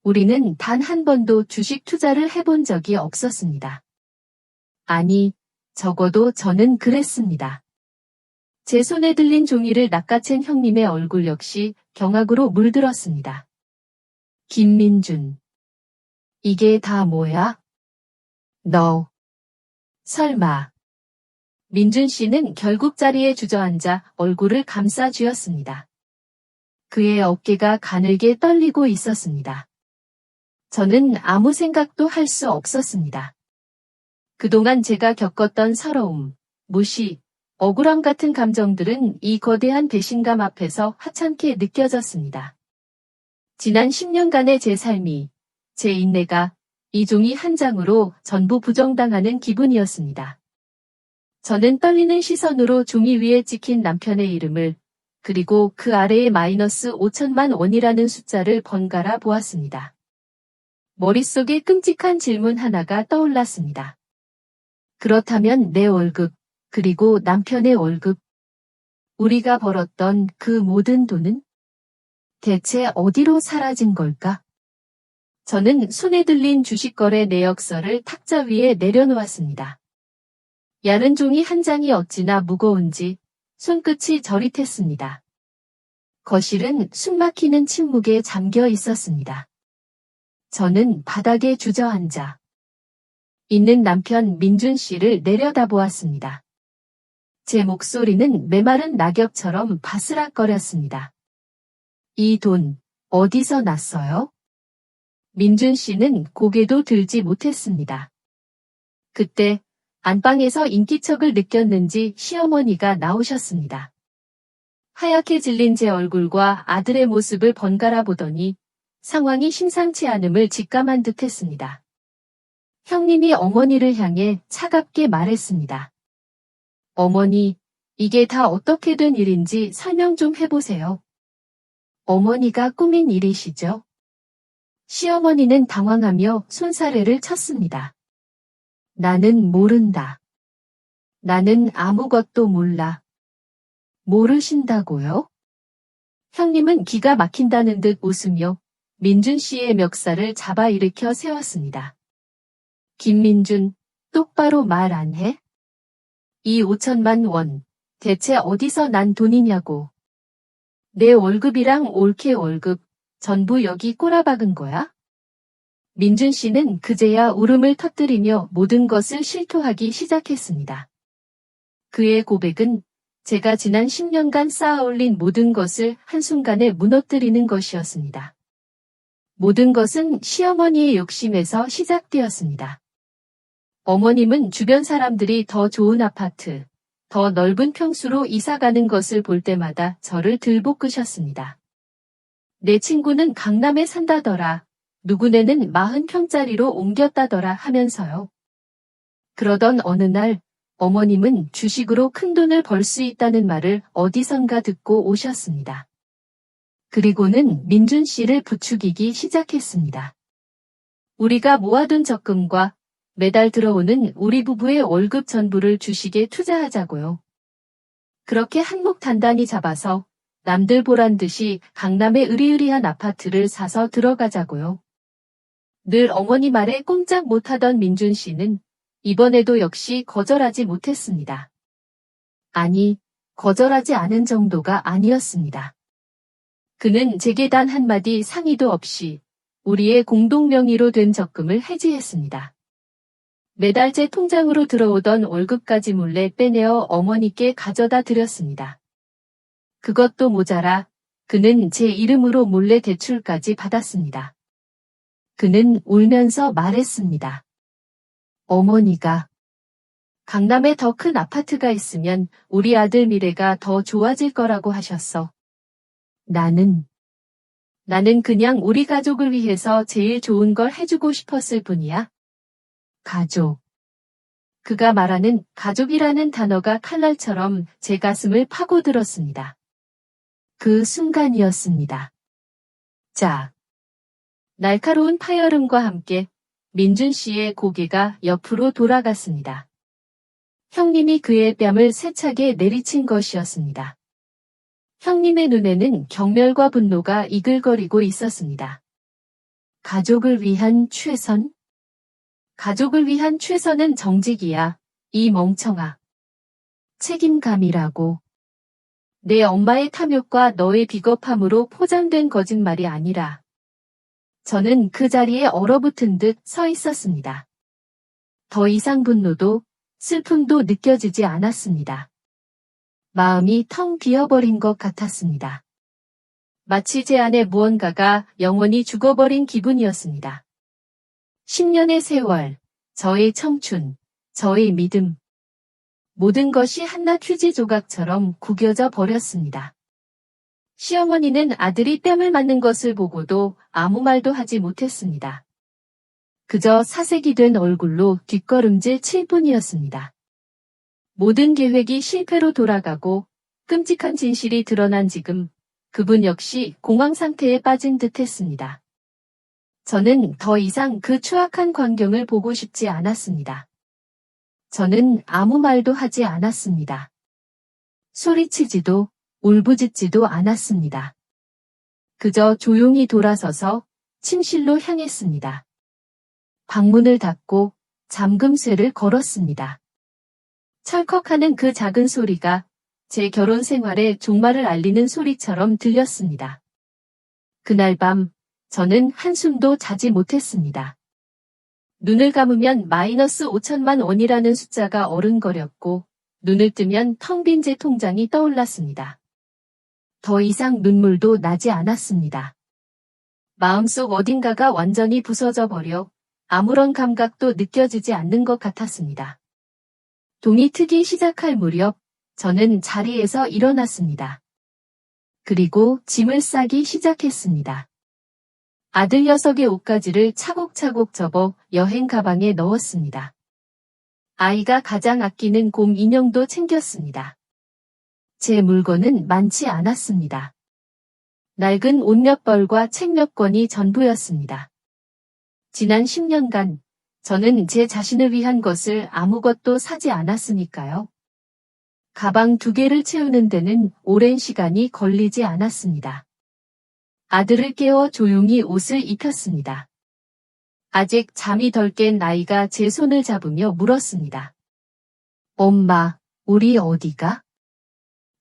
우리는 단 한 번도 주식 투자를 해본 적이 없었습니다. 아니, 적어도 저는 그랬습니다. 제 손에 들린 종이를 낚아챈 형님의 얼굴 역시 경악으로 물들었습니다. 김민준. 이게 다 뭐야? 너. 설마. 민준 씨는 결국 자리에 주저앉아 얼굴을 감싸 쥐었습니다. 그의 어깨가 가늘게 떨리고 있었습니다. 저는 아무 생각도 할 수 없었습니다. 그동안 제가 겪었던 서러움, 무시, 억울함 같은 감정들은 이 거대한 배신감 앞에서 하찮게 느껴졌습니다. 지난 10년간의 제 삶이, 제 인내가 이 종이 한 장으로 전부 부정당하는 기분이었습니다. 저는 떨리는 시선으로 종이 위에 찍힌 남편의 이름을 그리고 그 아래에 마이너스 5천만 원이라는 숫자를 번갈아 보았습니다. 머릿속에 끔찍한 질문 하나가 떠올랐습니다. 그렇다면 내 월급, 그리고 남편의 월급, 우리가 벌었던 그 모든 돈은 대체 어디로 사라진 걸까? 저는 손에 들린 주식거래 내역서를 탁자 위에 내려놓았습니다. 얇은 종이 한 장이 어찌나 무거운지 손끝이 저릿했습니다. 거실은 숨막히는 침묵에 잠겨 있었습니다. 저는 바닥에 주저앉아 있는 남편 민준 씨를 내려다보았습니다. 제 목소리는 메마른 낙엽처럼 바스락거렸습니다. 이 돈 어디서 났어요? 민준 씨는 고개도 들지 못했습니다. 그때 안방에서 인기척을 느꼈는지 시어머니가 나오셨습니다. 하얗게 질린 제 얼굴과 아들의 모습을 번갈아 보더니 상황이 심상치 않음을 직감한 듯 했습니다. 형님이 어머니를 향해 차갑게 말했습니다. 어머니, 이게 다 어떻게 된 일인지 설명 좀 해보세요. 어머니가 꾸민 일이시죠? 시어머니는 당황하며 손사래를 쳤습니다. 나는 모른다. 나는 아무것도 몰라. 모르신다고요? 형님은 기가 막힌다는 듯 웃으며 민준 씨의 멱살을 잡아 일으켜 세웠습니다. 김민준, 똑바로 말 안 해? 이 5천만 원, 대체 어디서 난 돈이냐고. 내 월급이랑 올케 월급, 전부 여기 꼬라박은 거야? 민준 씨는 그제야 울음을 터뜨리며 모든 것을 실토하기 시작했습니다. 그의 고백은 제가 지난 10년간 쌓아올린 모든 것을 한순간에 무너뜨리는 것이었습니다. 모든 것은 시어머니의 욕심에서 시작되었습니다. 어머님은 주변 사람들이 더 좋은 아파트, 더 넓은 평수로 이사가는 것을 볼 때마다 저를 들볶으셨습니다. 내 친구는 강남에 산다더라. 누구네는 40평짜리로 옮겼다더라 하면서요. 그러던 어느 날 어머님은 주식으로 큰 돈을 벌 수 있다는 말을 어디선가 듣고 오셨습니다. 그리고는 민준 씨를 부추기기 시작했습니다. 우리가 모아둔 적금과 매달 들어오는 우리 부부의 월급 전부를 주식에 투자하자고요. 그렇게 한몫 단단히 잡아서 남들 보란 듯이 강남의 으리으리한 아파트를 사서 들어가자고요. 늘 어머니 말에 꼼짝 못하던 민준 씨는 이번에도 역시 거절하지 못했습니다. 아니, 거절하지 않은 정도가 아니었습니다. 그는 제게 단 한마디 상의도 없이 우리의 공동 명의로 된 적금을 해지했습니다. 매달 제 통장으로 들어오던 월급까지 몰래 빼내어 어머니께 가져다 드렸습니다. 그것도 모자라 그는 제 이름으로 몰래 대출까지 받았습니다. 그는 울면서 말했습니다. 어머니가 강남에 더 큰 아파트가 있으면 우리 아들 미래가 더 좋아질 거라고 하셨어. 나는 그냥 우리 가족을 위해서 제일 좋은 걸 해주고 싶었을 뿐이야. 가족. 그가 말하는 가족이라는 단어가 칼날처럼 제 가슴을 파고들었습니다. 그 순간이었습니다. 자. 날카로운 파열음과 함께 민준 씨의 고개가 옆으로 돌아갔습니다. 형님이 그의 뺨을 세차게 내리친 것이었습니다. 형님의 눈에는 경멸과 분노가 이글거리고 있었습니다. 가족을 위한 최선? 가족을 위한 최선은 정직이야, 이 멍청아. 책임감이라고. 내 엄마의 탐욕과 너의 비겁함으로 포장된 거짓말이 아니라. 저는 그 자리에 얼어붙은 듯 서 있었습니다. 더 이상 분노도 슬픔도 느껴지지 않았습니다. 마음이 텅 비어버린 것 같았습니다. 마치 제 안에 무언가가 영원히 죽어버린 기분이었습니다. 10년의 세월, 저의 청춘, 저의 믿음. 모든 것이 한낱 휴지 조각처럼 구겨져 버렸습니다. 시어머니는 아들이 뺨을 맞는 것을 보고도 아무 말도 하지 못했습니다. 그저 사색이 된 얼굴로 뒷걸음질 칠 뿐이었습니다. 모든 계획이 실패로 돌아가고 끔찍한 진실이 드러난 지금 그분 역시 공황 상태에 빠진 듯 했습니다. 저는 더 이상 그 추악한 광경을 보고 싶지 않았습니다. 저는 아무 말도 하지 않았습니다. 소리치지도 울부짖지도 않았습니다. 그저 조용히 돌아서서 침실로 향했습니다. 방문을 닫고 잠금쇠를 걸었습니다. 철컥하는 그 작은 소리가 제 결혼 생활의 종말을 알리는 소리처럼 들렸습니다. 그날 밤 저는 한숨도 자지 못했습니다. 눈을 감으면 마이너스 5천만 원이라는 숫자가 어른거렸고 눈을 뜨면 텅 빈 제 통장이 떠올랐습니다. 더 이상 눈물도 나지 않았습니다. 마음속 어딘가가 완전히 부서져 버려 아무런 감각도 느껴지지 않는 것 같았습니다. 동이 트기 시작할 무렵 저는 자리에서 일어났습니다. 그리고 짐을 싸기 시작했습니다. 아들 녀석의 옷가지를 차곡차곡 접어 여행 가방에 넣었습니다. 아이가 가장 아끼는 곰 인형도 챙겼습니다. 제 물건은 많지 않았습니다. 낡은 옷 몇 벌과 책 몇 권이 전부였습니다. 지난 10년간 저는 제 자신을 위한 것을 아무것도 사지 않았으니까요. 가방 2개를 채우는 데는 오랜 시간이 걸리지 않았습니다. 아들을 깨워 조용히 옷을 입혔습니다. 아직 잠이 덜 깬 아이가 제 손을 잡으며 물었습니다. 엄마, 우리 어디가?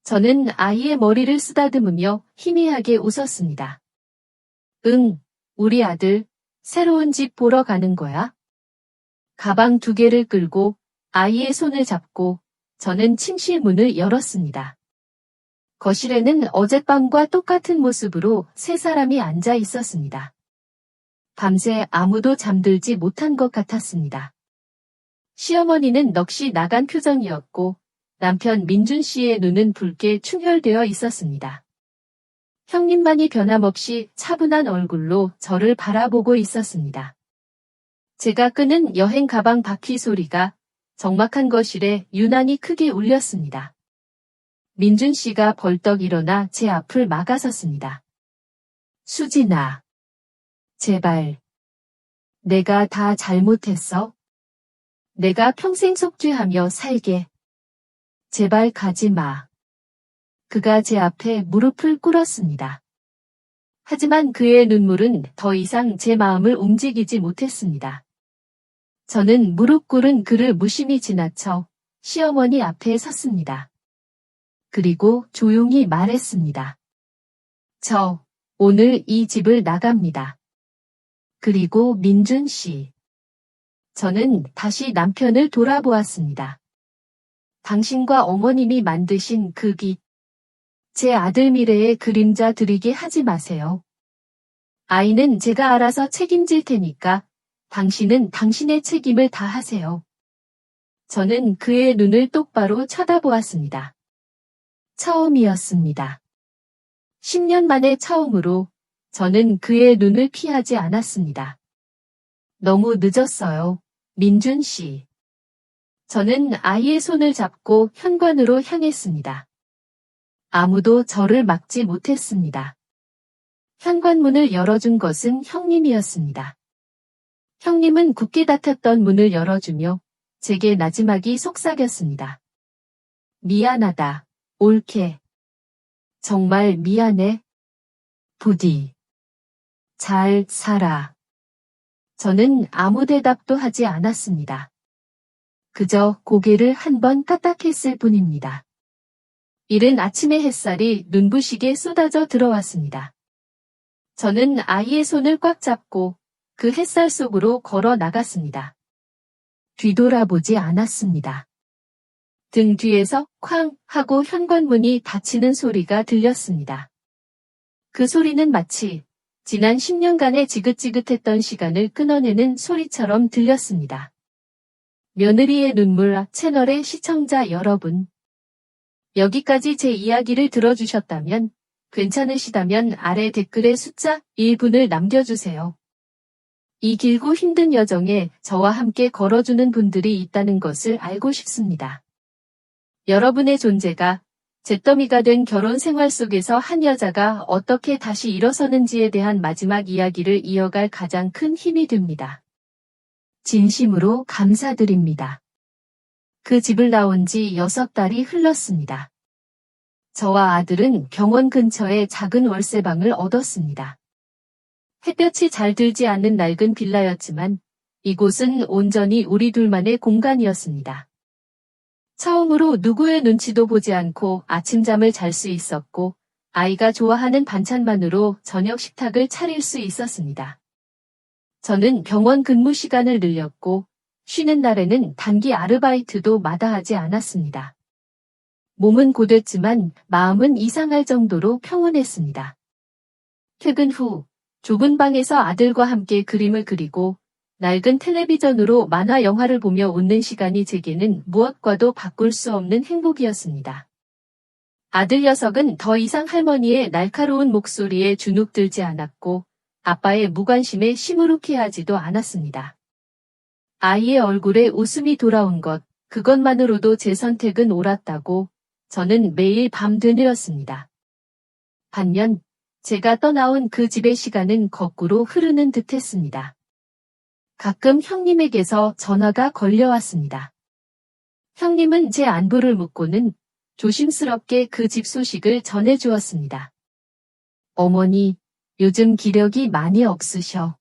저는 아이의 머리를 쓰다듬으며 희미하게 웃었습니다. 응, 우리 아들, 새로운 집 보러 가는 거야. 가방 2개를 끌고 아이의 손을 잡고 저는 침실 문을 열었습니다. 거실에는 어젯밤과 똑같은 모습으로 3사람이 앉아 있었습니다. 밤새 아무도 잠들지 못한 것 같았습니다. 시어머니는 넋이 나간 표정이었고 남편 민준 씨의 눈은 붉게 충혈되어 있었습니다. 형님만이 변함없이 차분한 얼굴로 저를 바라보고 있었습니다. 제가 끄는 여행 가방 바퀴 소리가 적막한 거실에 유난히 크게 울렸습니다. 민준 씨가 벌떡 일어나 제 앞을 막아섰습니다. 수진아. 제발. 내가 다 잘못했어? 내가 평생 속죄하며 살게. 제발 가지 마. 그가 제 앞에 무릎을 꿇었습니다. 하지만 그의 눈물은 더 이상 제 마음을 움직이지 못했습니다. 저는 무릎 꿇은 그를 무심히 지나쳐 시어머니 앞에 섰습니다. 그리고 조용히 말했습니다. 저 오늘 이 집을 나갑니다. 그리고 민준 씨. 저는 다시 남편을 돌아보았습니다. 당신과 어머님이 만드신 그 깃. 제 아들 미래의 그림자 들이게 하지 마세요. 아이는 제가 알아서 책임질 테니까 당신은 당신의 책임을 다하세요. 저는 그의 눈을 똑바로 쳐다보았습니다. 처음이었습니다. 10년 만에 처음으로 저는 그의 눈을 피하지 않았습니다. 너무 늦었어요, 민준 씨. 저는 아이의 손을 잡고 현관으로 향했습니다. 아무도 저를 막지 못했습니다. 현관문을 열어준 것은 형님이었습니다. 형님은 굳게 닫혔던 문을 열어주며 제게 나지막이 속삭였습니다. 미안하다. 옳게. 정말 미안해. 부디. 잘 살아. 저는 아무 대답도 하지 않았습니다. 그저 고개를 한번 까딱했을 뿐입니다. 이른 아침의 햇살이 눈부시게 쏟아져 들어왔습니다. 저는 아이의 손을 꽉 잡고 그 햇살 속으로 걸어 나갔습니다. 뒤돌아보지 않았습니다. 등 뒤에서 쾅 하고 현관문이 닫히는 소리가 들렸습니다. 그 소리는 마치 지난 10년간의 지긋지긋했던 시간을 끊어내는 소리처럼 들렸습니다. 며느리의 눈물 채널의 시청자 여러분. 여기까지 제 이야기를 들어주셨다면 괜찮으시다면 아래 댓글에 숫자 1분을 남겨주세요. 이 길고 힘든 여정에 저와 함께 걸어주는 분들이 있다는 것을 알고 싶습니다. 여러분의 존재가 잿더미가 된 결혼 생활 속에서 한 여자가 어떻게 다시 일어서는지에 대한 마지막 이야기를 이어갈 가장 큰 힘이 됩니다. 진심으로 감사드립니다. 그 집을 나온 지 6달이 흘렀습니다. 저와 아들은 병원 근처에 작은 월세방을 얻었습니다. 햇볕이 잘 들지 않는 낡은 빌라였지만 이곳은 온전히 우리 둘만의 공간이었습니다. 처음으로 누구의 눈치도 보지 않고 아침잠을 잘 수 있었고 아이가 좋아하는 반찬만으로 저녁 식탁을 차릴 수 있었습니다. 저는 병원 근무 시간을 늘렸고 쉬는 날에는 단기 아르바이트도 마다하지 않았습니다. 몸은 고됐지만 마음은 이상할 정도로 평온했습니다. 퇴근 후 좁은 방에서 아들과 함께 그림을 그리고 낡은 텔레비전으로 만화 영화를 보며 웃는 시간이 제게는 무엇과도 바꿀 수 없는 행복이었습니다. 아들 녀석은 더 이상 할머니의 날카로운 목소리에 주눅들지 않았고 아빠의 무관심에 시무룩해하지도 않았습니다. 아이의 얼굴에 웃음이 돌아온 것, 그것만으로도 제 선택은 옳았다고 저는 매일 밤되뇌었습니다. 반면 제가 떠나온 그 집의 시간은 거꾸로 흐르는 듯했습니다. 가끔 형님에게서 전화가 걸려왔습니다. 형님은 제 안부를 묻고는 조심스럽게 그 집 소식을 전해주었습니다. 어머니, 요즘 기력이 많이 없으셔.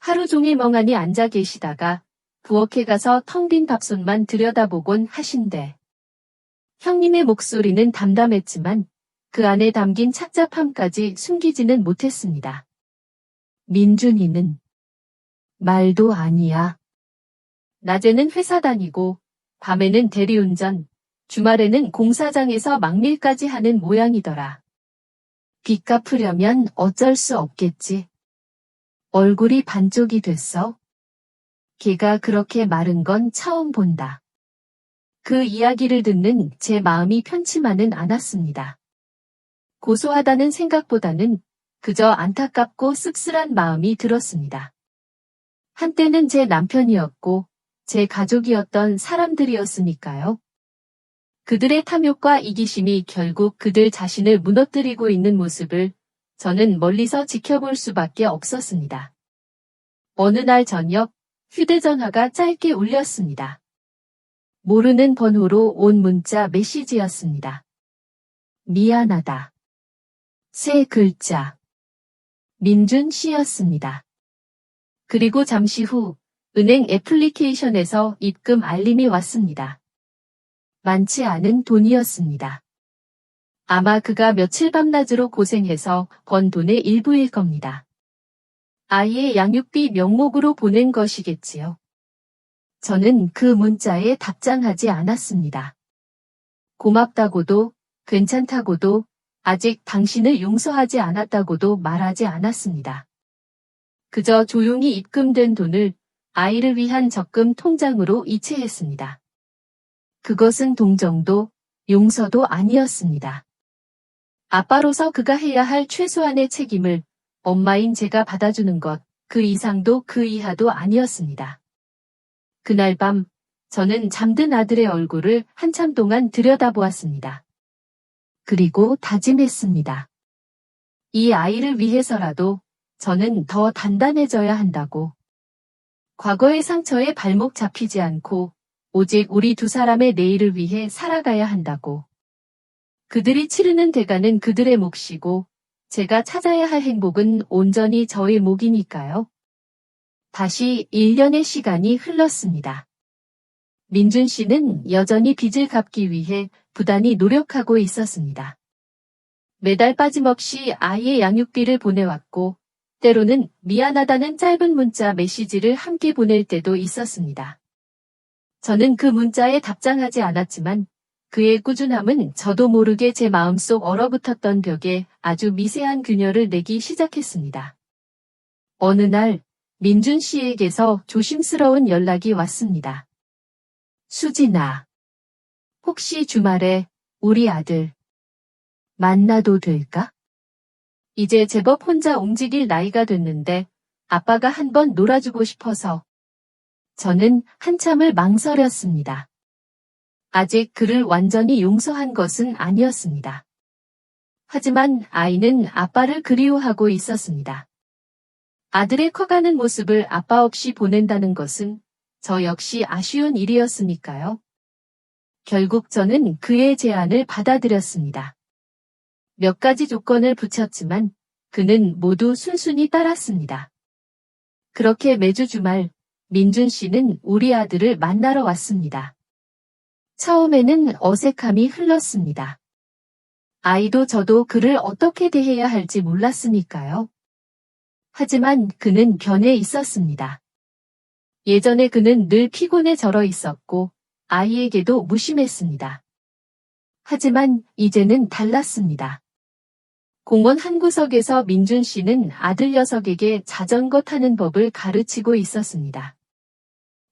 하루 종일 멍하니 앉아 계시다가 부엌에 가서 텅 빈 밥솥만 들여다보곤 하신대. 형님의 목소리는 담담했지만 그 안에 담긴 착잡함까지 숨기지는 못했습니다. 민준이는 말도 아니야. 낮에는 회사 다니고 밤에는 대리운전, 주말에는 공사장에서 막일까지 하는 모양이더라. 빚 갚으려면 어쩔 수 없겠지. 얼굴이 반쪽이 됐어. 걔가 그렇게 마른 건 처음 본다. 그 이야기를 듣는 제 마음이 편치만은 않았습니다. 고소하다는 생각보다는 그저 안타깝고 씁쓸한 마음이 들었습니다. 한때는 제 남편이었고 제 가족이었던 사람들이었으니까요. 그들의 탐욕과 이기심이 결국 그들 자신을 무너뜨리고 있는 모습을 저는 멀리서 지켜볼 수밖에 없었습니다. 어느 날 저녁 휴대전화가 짧게 울렸습니다. 모르는 번호로 온 문자 메시지였습니다. 미안하다. 세 글자. 민준 씨였습니다. 그리고 잠시 후 은행 애플리케이션에서 입금 알림이 왔습니다. 많지 않은 돈이었습니다. 아마 그가 며칠 밤낮으로 고생해서 번 돈의 일부일 겁니다. 아이의 양육비 명목으로 보낸 것이겠지요. 저는 그 문자에 답장하지 않았습니다. 고맙다고도, 괜찮다고도, 아직 당신을 용서하지 않았다고도 말하지 않았습니다. 그저 조용히 입금된 돈을 아이를 위한 적금 통장으로 이체했습니다. 그것은 동정도, 용서도 아니었습니다. 아빠로서 그가 해야 할 최소한의 책임을 엄마인 제가 받아주는 것, 그 이상도 그 이하도 아니었습니다. 그날 밤 저는 잠든 아들의 얼굴을 한참 동안 들여다보았습니다. 그리고 다짐했습니다. 이 아이를 위해서라도 저는 더 단단해져야 한다고. 과거의 상처에 발목 잡히지 않고 오직 우리 두 사람의 내일을 위해 살아가야 한다고. 그들이 치르는 대가는 그들의 몫이고 제가 찾아야 할 행복은 온전히 저의 몫이니까요. 다시 1년의 시간이 흘렀습니다. 민준 씨는 여전히 빚을 갚기 위해 부단히 노력하고 있었습니다. 매달 빠짐없이 아이의 양육비를 보내왔고 때로는 미안하다는 짧은 문자 메시지를 함께 보낼 때도 있었습니다. 저는 그 문자에 답장하지 않았지만 그의 꾸준함은 저도 모르게 제 마음속 얼어붙었던 벽에 아주 미세한 균열을 내기 시작했습니다. 어느 날 민준 씨에게서 조심스러운 연락이 왔습니다. 수진아, 혹시 주말에 우리 아들 만나도 될까? 이제 제법 혼자 움직일 나이가 됐는데 아빠가 한번 놀아주고 싶어서. 저는 한참을 망설였습니다. 아직 그를 완전히 용서한 것은 아니었습니다. 하지만 아이는 아빠를 그리워하고 있었습니다. 아들의 커가는 모습을 아빠 없이 보낸다는 것은 저 역시 아쉬운 일이었으니까요. 결국 저는 그의 제안을 받아들였습니다. 몇 가지 조건을 붙였지만 그는 모두 순순히 따랐습니다. 그렇게 매주 주말 민준 씨는 우리 아들을 만나러 왔습니다. 처음에는 어색함이 흘렀습니다. 아이도 저도 그를 어떻게 대해야 할지 몰랐으니까요. 하지만 그는 변해 있었습니다. 예전에 그는 늘 피곤에 절어 있었고 아이에게도 무심했습니다. 하지만 이제는 달랐습니다. 공원 한 구석에서 민준 씨는 아들 녀석에게 자전거 타는 법을 가르치고 있었습니다.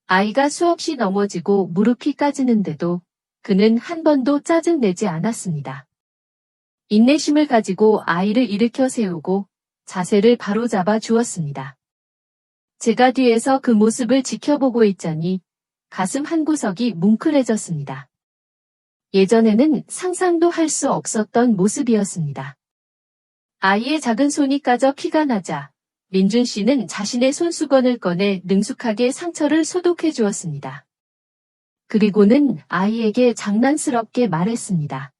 아이가 수없이 넘어지고 무릎이 까지는데도 그는 한 번도 짜증내지 않았습니다. 인내심을 가지고 아이를 일으켜 세우고 자세를 바로잡아 주었습니다. 제가 뒤에서 그 모습을 지켜보고 있자니 가슴 한구석이 뭉클해졌습니다. 예전에는 상상도 할 수 없었던 모습이었습니다. 아이의 작은 손이 까져 피가 나자 민준 씨는 자신의 손수건을 꺼내 능숙하게 상처를 소독해 주었습니다. 그리고는 아이에게 장난스럽게 말했습니다.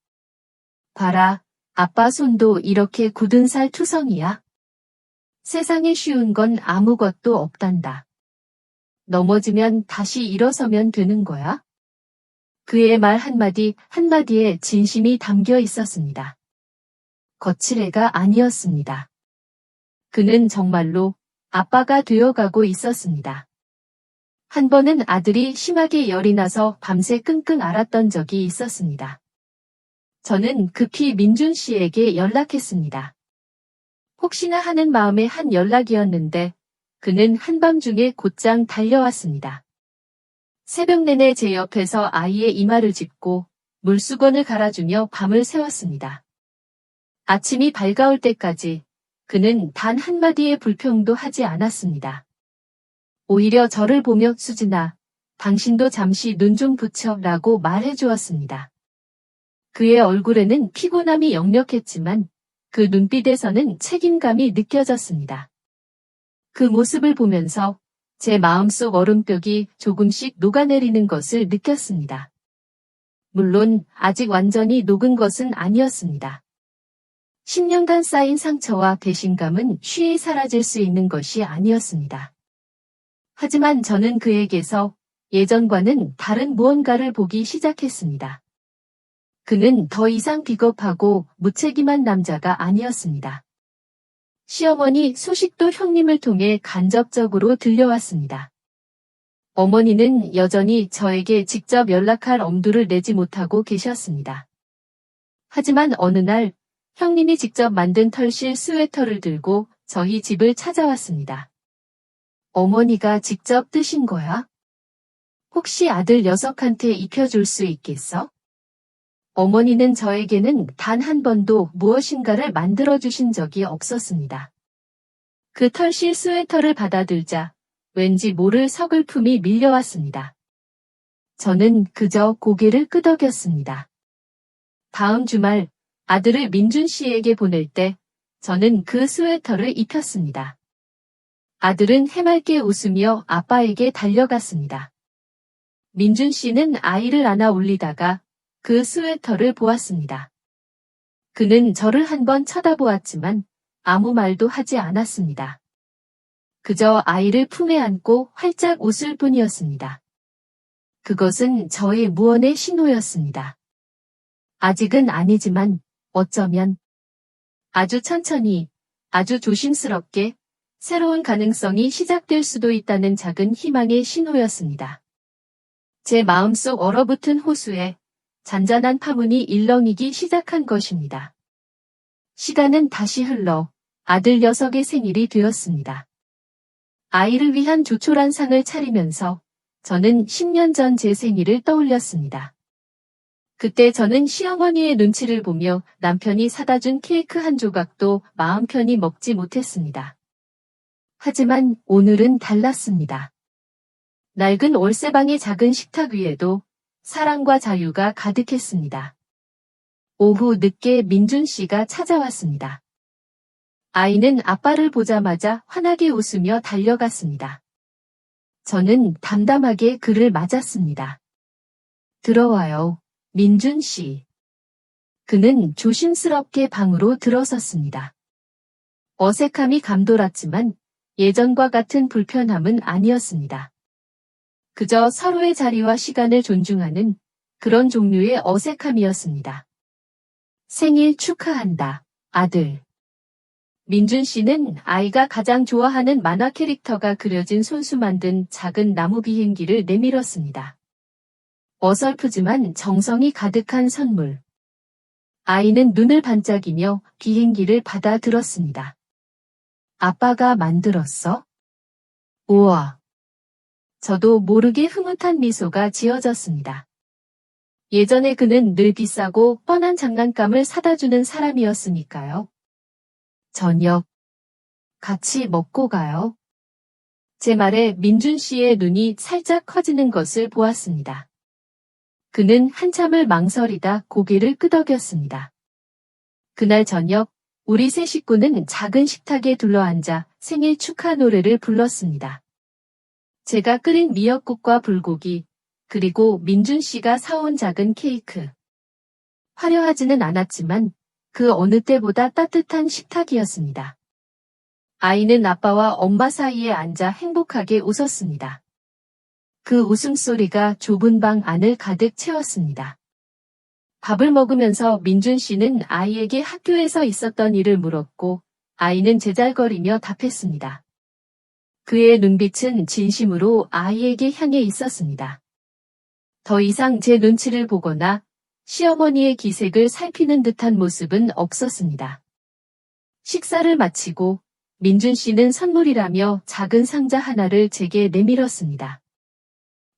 봐라, 아빠 손도 이렇게 굳은 살 투성이야. 세상에 쉬운 건 아무것도 없단다. 넘어지면 다시 일어서면 되는 거야. 그의 말 한마디 한마디에 진심이 담겨 있었습니다. 거칠애가 아니었습니다. 그는 정말로 아빠가 되어가고 있었습니다. 한 번은 아들이 심하게 열이 나서 밤새 끙끙 앓았던 적이 있었습니다. 저는 급히 민준 씨에게 연락했습니다. 혹시나 하는 마음의 한 연락이었는데 그는 한밤중에 곧장 달려왔습니다. 새벽 내내 제 옆에서 아이의 이마를 짚고 물수건을 갈아주며 밤을 새웠습니다. 아침이 밝아올 때까지 그는 단 한마디의 불평도 하지 않았습니다. 오히려 저를 보며 수진아, 당신도 잠시 눈 좀 붙여 라고 말해주었습니다. 그의 얼굴에는 피곤함이 역력했지만 그 눈빛에서는 책임감이 느껴졌습니다. 그 모습을 보면서 제 마음속 얼음벽이 조금씩 녹아내리는 것을 느꼈습니다. 물론 아직 완전히 녹은 것은 아니었습니다. 10년간 쌓인 상처와 배신감은 쉬이 사라질 수 있는 것이 아니었습니다. 하지만 저는 그에게서 예전과는 다른 무언가를 보기 시작했습니다. 그는 더 이상 비겁하고 무책임한 남자가 아니었습니다. 시어머니 소식도 형님을 통해 간접적으로 들려왔습니다. 어머니는 여전히 저에게 직접 연락할 엄두를 내지 못하고 계셨습니다. 하지만 어느 날 형님이 직접 만든 털실 스웨터를 들고 저희 집을 찾아왔습니다. 어머니가 직접 뜨신 거야? 혹시 아들 녀석한테 입혀줄 수 있겠어? 어머니는 저에게는 단 한 번도 무엇인가를 만들어주신 적이 없었습니다. 그 털실 스웨터를 받아들자 왠지 모를 서글픔이 밀려왔습니다. 저는 그저 고개를 끄덕였습니다. 다음 주말 아들을 민준 씨에게 보낼 때 저는 그 스웨터를 입혔습니다. 아들은 해맑게 웃으며 아빠에게 달려갔습니다. 민준 씨는 아이를 안아 올리다가 그 스웨터를 보았습니다. 그는 저를 한번 쳐다보았지만 아무 말도 하지 않았습니다. 그저 아이를 품에 안고 활짝 웃을 뿐이었습니다. 그것은 저의 무언의 신호였습니다. 아직은 아니지만 어쩌면 아주 천천히, 아주 조심스럽게 새로운 가능성이 시작될 수도 있다는 작은 희망의 신호였습니다. 제 마음속 얼어붙은 호수에 잔잔한 파문이 일렁이기 시작한 것입니다. 시간은 다시 흘러 아들 녀석의 생일이 되었습니다. 아이를 위한 조촐한 상을 차리면서 저는 10년 전 제 생일을 떠올렸습니다. 그때 저는 시어머니의 눈치를 보며 남편이 사다 준 케이크 한 조각도 마음 편히 먹지 못했습니다. 하지만 오늘은 달랐습니다. 낡은 월세방의 작은 식탁 위에도 사랑과 자유가 가득했습니다. 오후 늦게 민준 씨가 찾아왔습니다. 아이는 아빠를 보자마자 환하게 웃으며 달려갔습니다. 저는 담담하게 그를 맞았습니다. 들어와요, 민준 씨. 그는 조심스럽게 방으로 들어섰습니다. 어색함이 감돌았지만 예전과 같은 불편함은 아니었습니다. 그저 서로의 자리와 시간을 존중하는 그런 종류의 어색함이었습니다. 생일 축하한다, 아들. 민준 씨는 아이가 가장 좋아하는 만화 캐릭터가 그려진 손수 만든 작은 나무 비행기를 내밀었습니다. 어설프지만 정성이 가득한 선물. 아이는 눈을 반짝이며 비행기를 받아들었습니다. 아빠가 만들었어? 우와. 저도 모르게 흐뭇한 미소가 지어졌습니다. 예전에 그는 늘 비싸고 뻔한 장난감을 사다 주는 사람이었으니까요. 저녁 같이 먹고 가요. 제 말에 민준 씨의 눈이 살짝 커지는 것을 보았습니다. 그는 한참을 망설이다 고개를 끄덕였습니다. 그날 저녁 우리 세 식구는 작은 식탁에 둘러앉아 생일 축하 노래를 불렀습니다. 제가 끓인 미역국과 불고기, 그리고 민준 씨가 사온 작은 케이크. 화려하지는 않았지만 그 어느 때보다 따뜻한 식탁이었습니다. 아이는 아빠와 엄마 사이에 앉아 행복하게 웃었습니다. 그 웃음소리가 좁은 방 안을 가득 채웠습니다. 밥을 먹으면서 민준 씨는 아이에게 학교에서 있었던 일을 물었고 아이는 제잘거리며 답했습니다. 그의 눈빛은 진심으로 아이에게 향해 있었습니다. 더 이상 제 눈치를 보거나 시어머니의 기색을 살피는 듯한 모습은 없었습니다. 식사를 마치고 민준 씨는 선물이라며 작은 상자 하나를 제게 내밀었습니다.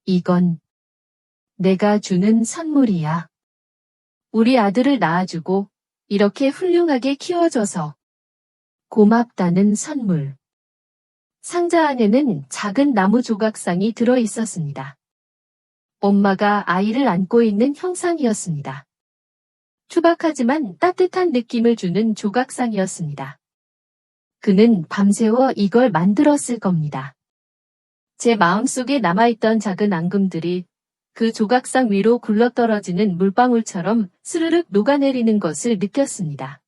이건 내가 주는 선물이야. 우리 아들을 낳아주고 이렇게 훌륭하게 키워줘서 고맙다는 선물. 상자 안에는 작은 나무 조각상이 들어 있었습니다. 엄마가 아이를 안고 있는 형상이었습니다. 투박하지만 따뜻한 느낌을 주는 조각상이었습니다. 그는 밤새워 이걸 만들었을 겁니다. 제 마음속에 남아있던 작은 앙금들이 그 조각상 위로 굴러떨어지는 물방울처럼 스르륵 녹아내리는 것을 느꼈습니다.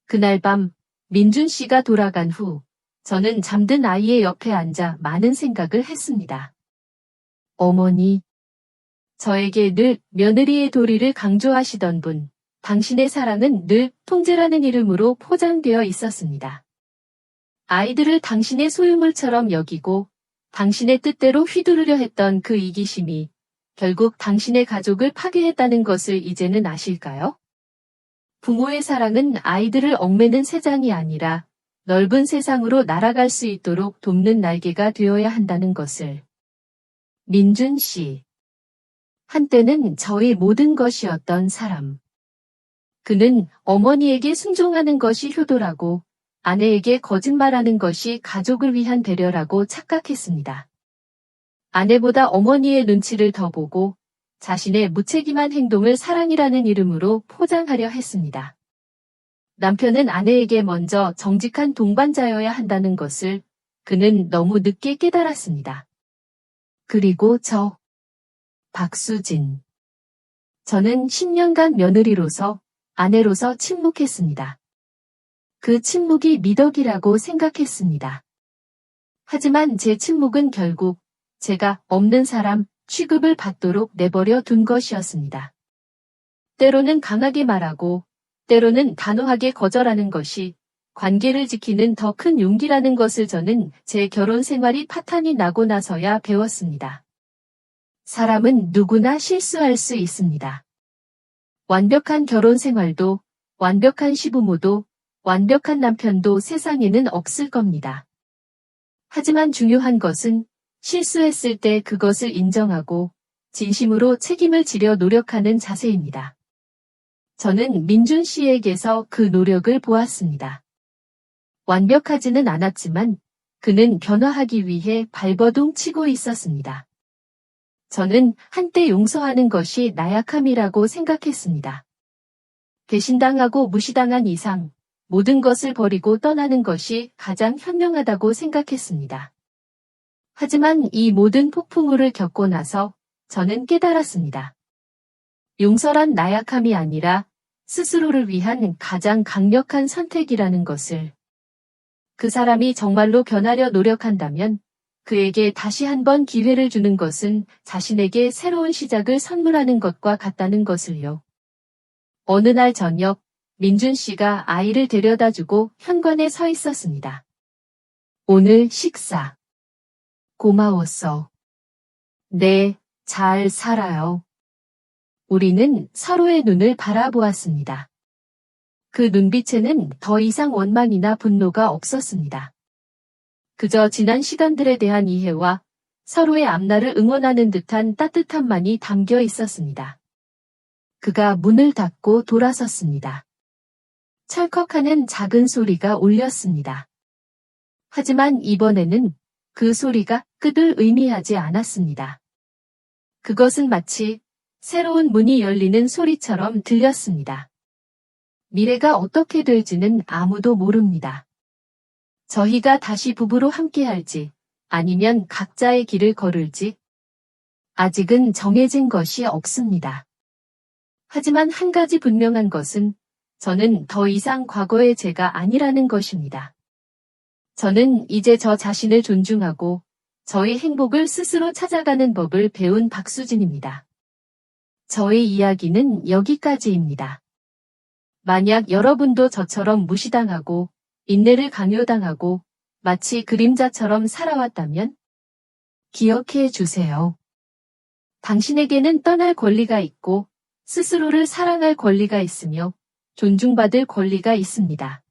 그날 밤 민준 씨가 돌아간 후 저는 잠든 아이의 옆에 앉아 많은 생각을 했습니다. 어머니, 저에게 늘 며느리의 도리를 강조하시던 분, 당신의 사랑은 늘 통제라는 이름으로 포장되어 있었습니다. 아이들을 당신의 소유물처럼 여기고 당신의 뜻대로 휘두르려 했던 그 이기심이 결국 당신의 가족을 파괴했다는 것을 이제는 아실까요? 부모의 사랑은 아이들을 얽매는 새장이 아니라 넓은 세상으로 날아갈 수 있도록 돕는 날개가 되어야 한다는 것을. 민준 씨. 한때는 저의 모든 것이었던 사람. 그는 어머니에게 순종하는 것이 효도라고 아내에게 거짓말하는 것이 가족을 위한 배려라고 착각했습니다. 아내보다 어머니의 눈치를 더 보고 자신의 무책임한 행동을 사랑이라는 이름으로 포장하려 했습니다. 남편은 아내에게 먼저 정직한 동반자여야 한다는 것을 그는 너무 늦게 깨달았습니다. 그리고 박수진. 저는 10년간 며느리로서, 아내로서 침묵했습니다. 그 침묵이 미덕이라고 생각했습니다. 하지만 제 침묵은 결국 제가 없는 사람 취급을 받도록 내버려 둔 것이었습니다. 때로는 강하게 말하고 때로는 단호하게 거절하는 것이 관계를 지키는 더 큰 용기라는 것을 저는 제 결혼 생활이 파탄이 나고 나서야 배웠습니다. 사람은 누구나 실수할 수 있습니다. 완벽한 결혼 생활도, 완벽한 시부모도, 완벽한 남편도 세상에는 없을 겁니다. 하지만 중요한 것은 실수했을 때 그것을 인정하고 진심으로 책임을 지려 노력하는 자세입니다. 저는 민준 씨에게서 그 노력을 보았습니다. 완벽하지는 않았지만 그는 변화하기 위해 발버둥 치고 있었습니다. 저는 한때 용서하는 것이 나약함이라고 생각했습니다. 배신당하고 무시당한 이상 모든 것을 버리고 떠나는 것이 가장 현명하다고 생각했습니다. 하지만 이 모든 폭풍우를 겪고 나서 저는 깨달았습니다. 용서란 나약함이 아니라 스스로를 위한 가장 강력한 선택이라는 것을. 그 사람이 정말로 변하려 노력한다면 그에게 다시 한번 기회를 주는 것은 자신에게 새로운 시작을 선물하는 것과 같다는 것을요. 어느 날 저녁 민준 씨가 아이를 데려다주고 현관에 서 있었습니다. 오늘 식사. 고마웠어. 네, 잘 살아요. 우리는 서로의 눈을 바라보았습니다. 그 눈빛에는 더 이상 원망이나 분노가 없었습니다. 그저 지난 시간들에 대한 이해와 서로의 앞날을 응원하는 듯한 따뜻함만이 담겨 있었습니다. 그가 문을 닫고 돌아섰습니다. 철컥하는 작은 소리가 울렸습니다. 하지만 이번에는 그 소리가 끝을 의미하지 않았습니다. 그것은 마치 새로운 문이 열리는 소리처럼 들렸습니다. 미래가 어떻게 될지는 아무도 모릅니다. 저희가 다시 부부로 함께할지 아니면 각자의 길을 걸을지 아직은 정해진 것이 없습니다. 하지만 한 가지 분명한 것은 저는 더 이상 과거의 제가 아니라는 것입니다. 저는 이제 저 자신을 존중하고 저의 행복을 스스로 찾아가는 법을 배운 박수진입니다. 저의 이야기는 여기까지입니다. 만약 여러분도 저처럼 무시당하고 인내를 강요당하고 마치 그림자처럼 살아왔다면 기억해 주세요. 당신에게는 떠날 권리가 있고 스스로를 사랑할 권리가 있으며 존중받을 권리가 있습니다.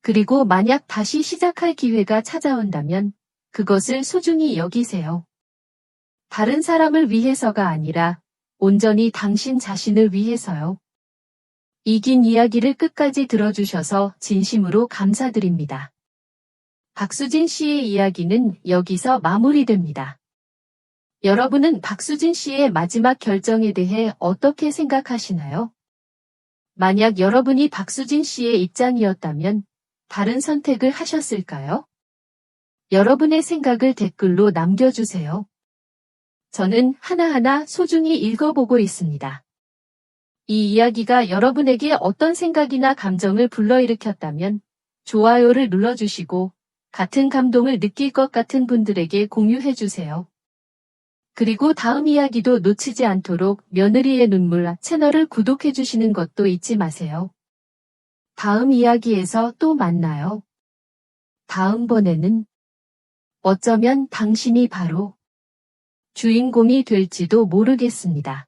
그리고 만약 다시 시작할 기회가 찾아온다면 그것을 소중히 여기세요. 다른 사람을 위해서가 아니라 온전히 당신 자신을 위해서요. 이 긴 이야기를 끝까지 들어주셔서 진심으로 감사드립니다. 박수진 씨의 이야기는 여기서 마무리됩니다. 여러분은 박수진 씨의 마지막 결정에 대해 어떻게 생각하시나요? 만약 여러분이 박수진 씨의 입장이었다면 다른 선택을 하셨을까요? 여러분의 생각을 댓글로 남겨주세요. 저는 하나하나 소중히 읽어보고 있습니다. 이 이야기가 여러분에게 어떤 생각이나 감정을 불러일으켰다면 좋아요를 눌러주시고 같은 감동을 느낄 것 같은 분들에게 공유해주세요. 그리고 다음 이야기도 놓치지 않도록 며느리의 눈물 채널을 구독해주시는 것도 잊지 마세요. 다음 이야기에서 또 만나요. 다음번에는 어쩌면 당신이 바로 주인공이 될지도 모르겠습니다.